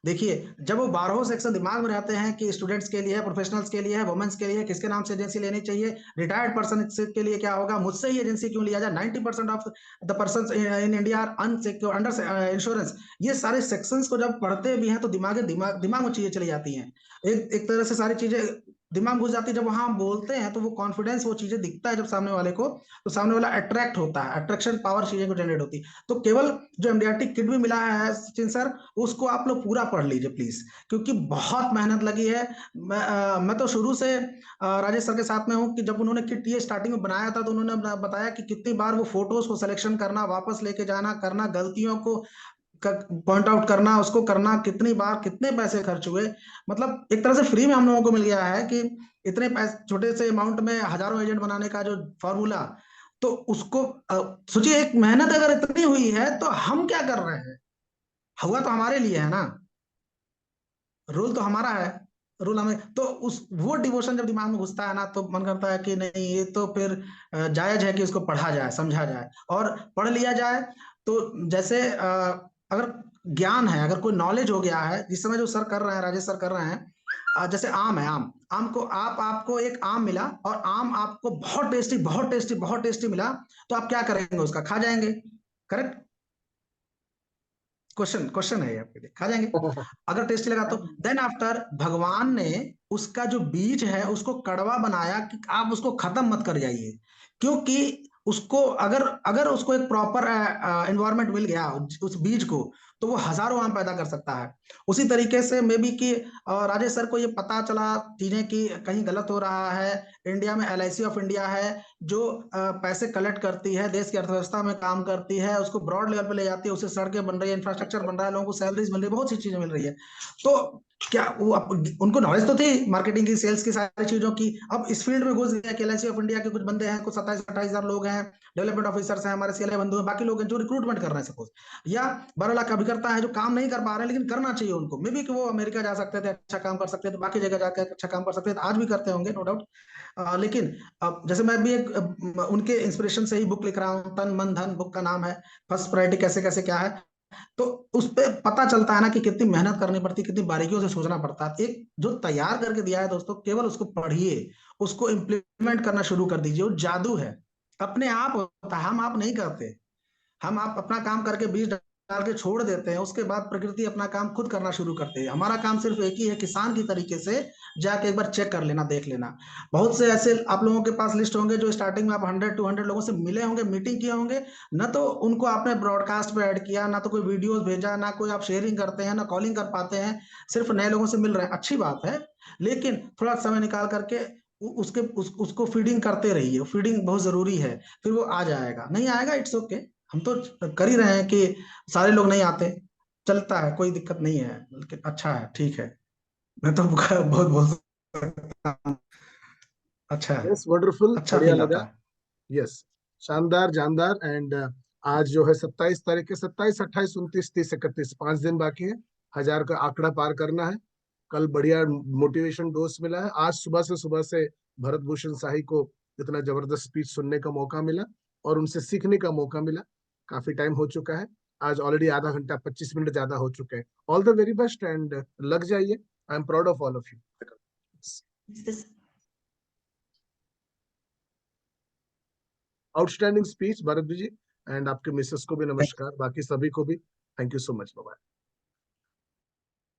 देखिए, जब वो 12 सेक्शन दिमाग में रहते हैं कि स्टूडेंट्स के लिए है, प्रोफेशनल्स के लिए है, वुमेन्स के लिए है, किसके नाम से एजेंसी लेनी चाहिए, रिटायर्ड पर्सन के लिए क्या होगा, मुझसे ही एजेंसी क्यों लिया जाए, 90% of the person in India are unsecure under insurance. ये सारे सेक्शंस को जब पढ़ते भी हैं तो दिमाग में चीजें चली जाती हैं, एक तरह से सारी चीजें दिमाग घुस जाती है। जब वहां हम बोलते हैं तो वो कॉन्फिडेंस, वो चीजें दिखता है जब सामने वाले को, तो सामने वाला अट्रैक्ट होता है, अट्रैक्शन पावर चीजें को जनरेट होती है। तो केवल जो एमडीआरटी किट भी मिला है सचिन सर, उसको आप लोग पूरा पढ़ लीजिए प्लीज, क्योंकि बहुत मेहनत लगी है। मैं तो शुरू से राजेश सर के साथ में हूँ कि जब उन्होंने किट ये स्टार्टिंग में बनाया था तो उन्होंने बताया कि कितनी बार वो फोटोज को सिलेक्शन करना, वापस लेके जाना, करना, गलतियों को पॉइंट आउट करना, उसको करना, कितनी बार कितने पैसे खर्च हुए। मतलब एक तरह से फ्री में हम लोगों को मिल गया है कि इतने पैसे, छोटे से अमाउंट में हजारों एजेंट बनाने का जो फॉर्मूला, तो उसको सोचिए, एक मेहनत अगर इतनी हुई है तो हम क्या कर रहे हैं, हुआ तो हमारे लिए है ना, रोल तो हमारा है, रोल हमें, तो उस वो डिवोशन जब दिमाग में घुसता है ना, तो मन करता है कि नहीं, ये तो फिर जायज है कि इसको पढ़ा जाए, समझा जाए और पढ़ लिया जाए। तो जैसे अगर ज्ञान है, अगर कोई नॉलेज हो गया है, जिस समय जो सर कर रहे हैं, राजेश सर कर रहे हैं, जैसे आम है, आम को आपको एक आम मिला और आम आपको बहुत टेस्टी बहुत टेस्टी बहुत टेस्टी मिला, तो आप क्या करेंगे, उसका खा जाएंगे, करेक्ट? क्वेश्चन है ये आपके लिए, खा जाएंगे अगर टेस्टी लगा तो। देन आफ्टर भगवान ने उसका जो बीज है उसको कड़वा बनाया कि आप उसको खत्म मत कर जाइए, क्योंकि उसको अगर अगर उसको एक प्रॉपर एनवायरनमेंट मिल गया उस बीज को, तो वो हजारों आम पैदा कर सकता है। उसी तरीके से मे बी कि राजेश सर को ये पता चला चीजें कि कहीं गलत हो रहा है। इंडिया में एलआईसी ऑफ इंडिया है जो पैसे कलेक्ट करती है, देश की अर्थव्यवस्था में काम करती है, उसको ब्रॉड लेवल पे ले जाती है, उससे सड़कें बन रही है, इंफ्रास्ट्रक्चर बन रहा है, लोगों को सैलरीज मिल रही है, बहुत सी चीजें मिल रही है। तो क्या वो उनको नॉलेज तो थी मार्केटिंग की, सेल्स की, सारी चीजों की। अब इस फील्ड में घुस गया कि एलआईसी ऑफ इंडिया के कुछ बंदे हैं, कुछ 27-28 हजार लोग हैं, डेवलपमेंट ऑफिसर्स हैं, हमारे सीएलए बंधु हैं, बाकी लोग हैं जो रिक्रूटमेंट कर रहे हैं सपोज, या 12 लाख अभिकर्ता है जो काम नहीं कर पा रहे हैं लेकिन करना चाहिए उनको, मे बी कि वो अमेरिका जा सकते थे, अच्छा काम कर सकते थे, बाकी जगह जाकर अच्छा काम कर सकते थे, आज भी करते होंगे नो डाउट। लेकिन अब जैसे मैं भी एक उनके इंस्पिरेशन से ही बुक लिख रहा हूँ, तन मन धन बुक का नाम है, फर्स्ट प्रायोरिटी कैसे कैसे क्या है, तो उस पे पता चलता है ना कि कितनी मेहनत करनी पड़ती, कितनी बारीकियों से सोचना पड़ता है। एक जो तैयार करके दिया है दोस्तों, केवल उसको पढ़िए, उसको इम्प्लीमेंट करना शुरू कर दीजिए, वो जादू है, अपने आप होता है, हम आप नहीं करते। हम आप अपना काम करके बीज डाल के छोड़ देते हैं, उसके बाद प्रकृति अपना काम खुद करना शुरू करते हैं। हमारा काम सिर्फ एक ही है, किसान की तरीके से जाके एक बार चेक कर लेना, देख लेना। बहुत से ऐसे आप लोगों के पास लिस्ट होंगे जो स्टार्टिंग में आप 100-200 लोगों से मिले होंगे, मीटिंग किए होंगे, न तो उनको आपने ब्रॉडकास्ट पे ऐड किया, ना तो कोई वीडियोस भेजा, ना कोई आप शेयरिंग करते हैं, ना कॉलिंग कर पाते हैं, सिर्फ नए लोगों से मिल रहे हैं, अच्छी बात है, लेकिन थोड़ा समय निकाल करके उसको फीडिंग करते रहिए, फीडिंग बहुत जरूरी है, फिर वो आ जाएगा, नहीं आएगा इट्स ओके, हम तो कर ही रहे हैं कि सारे लोग नहीं आते, चलता है, कोई दिक्कत नहीं है, बल्कि अच्छा है, ठीक है, मैं तो बहुत बोल सकता हूँ, अच्छा है, यस, वंडरफुल, अच्छा बढ़िया फील लगा। आता है। यस, शानदार, जानदार। एंड आज जो है 27 तारीख के 27, 28, 29, 30, 31 5 दिन बाकी है, 1000 का आंकड़ा पार करना है। कल बढ़िया मोटिवेशन डोज मिला है, आज सुबह से भरत भूषण शाही को इतना जबरदस्त स्पीच सुनने का मौका मिला और उनसे सीखने का मौका मिला। काफी टाइम हो चुका है, आज ऑलरेडी आधा घंटा 25 मिनट ज्यादा हो चुके हैं। All the very best and लग जाइए। I am proud of all of you. Outstanding speech Bharat ji, and आपके मिसेस को भी नमस्कार, बाकी सभी को भी thank you so much. Bye.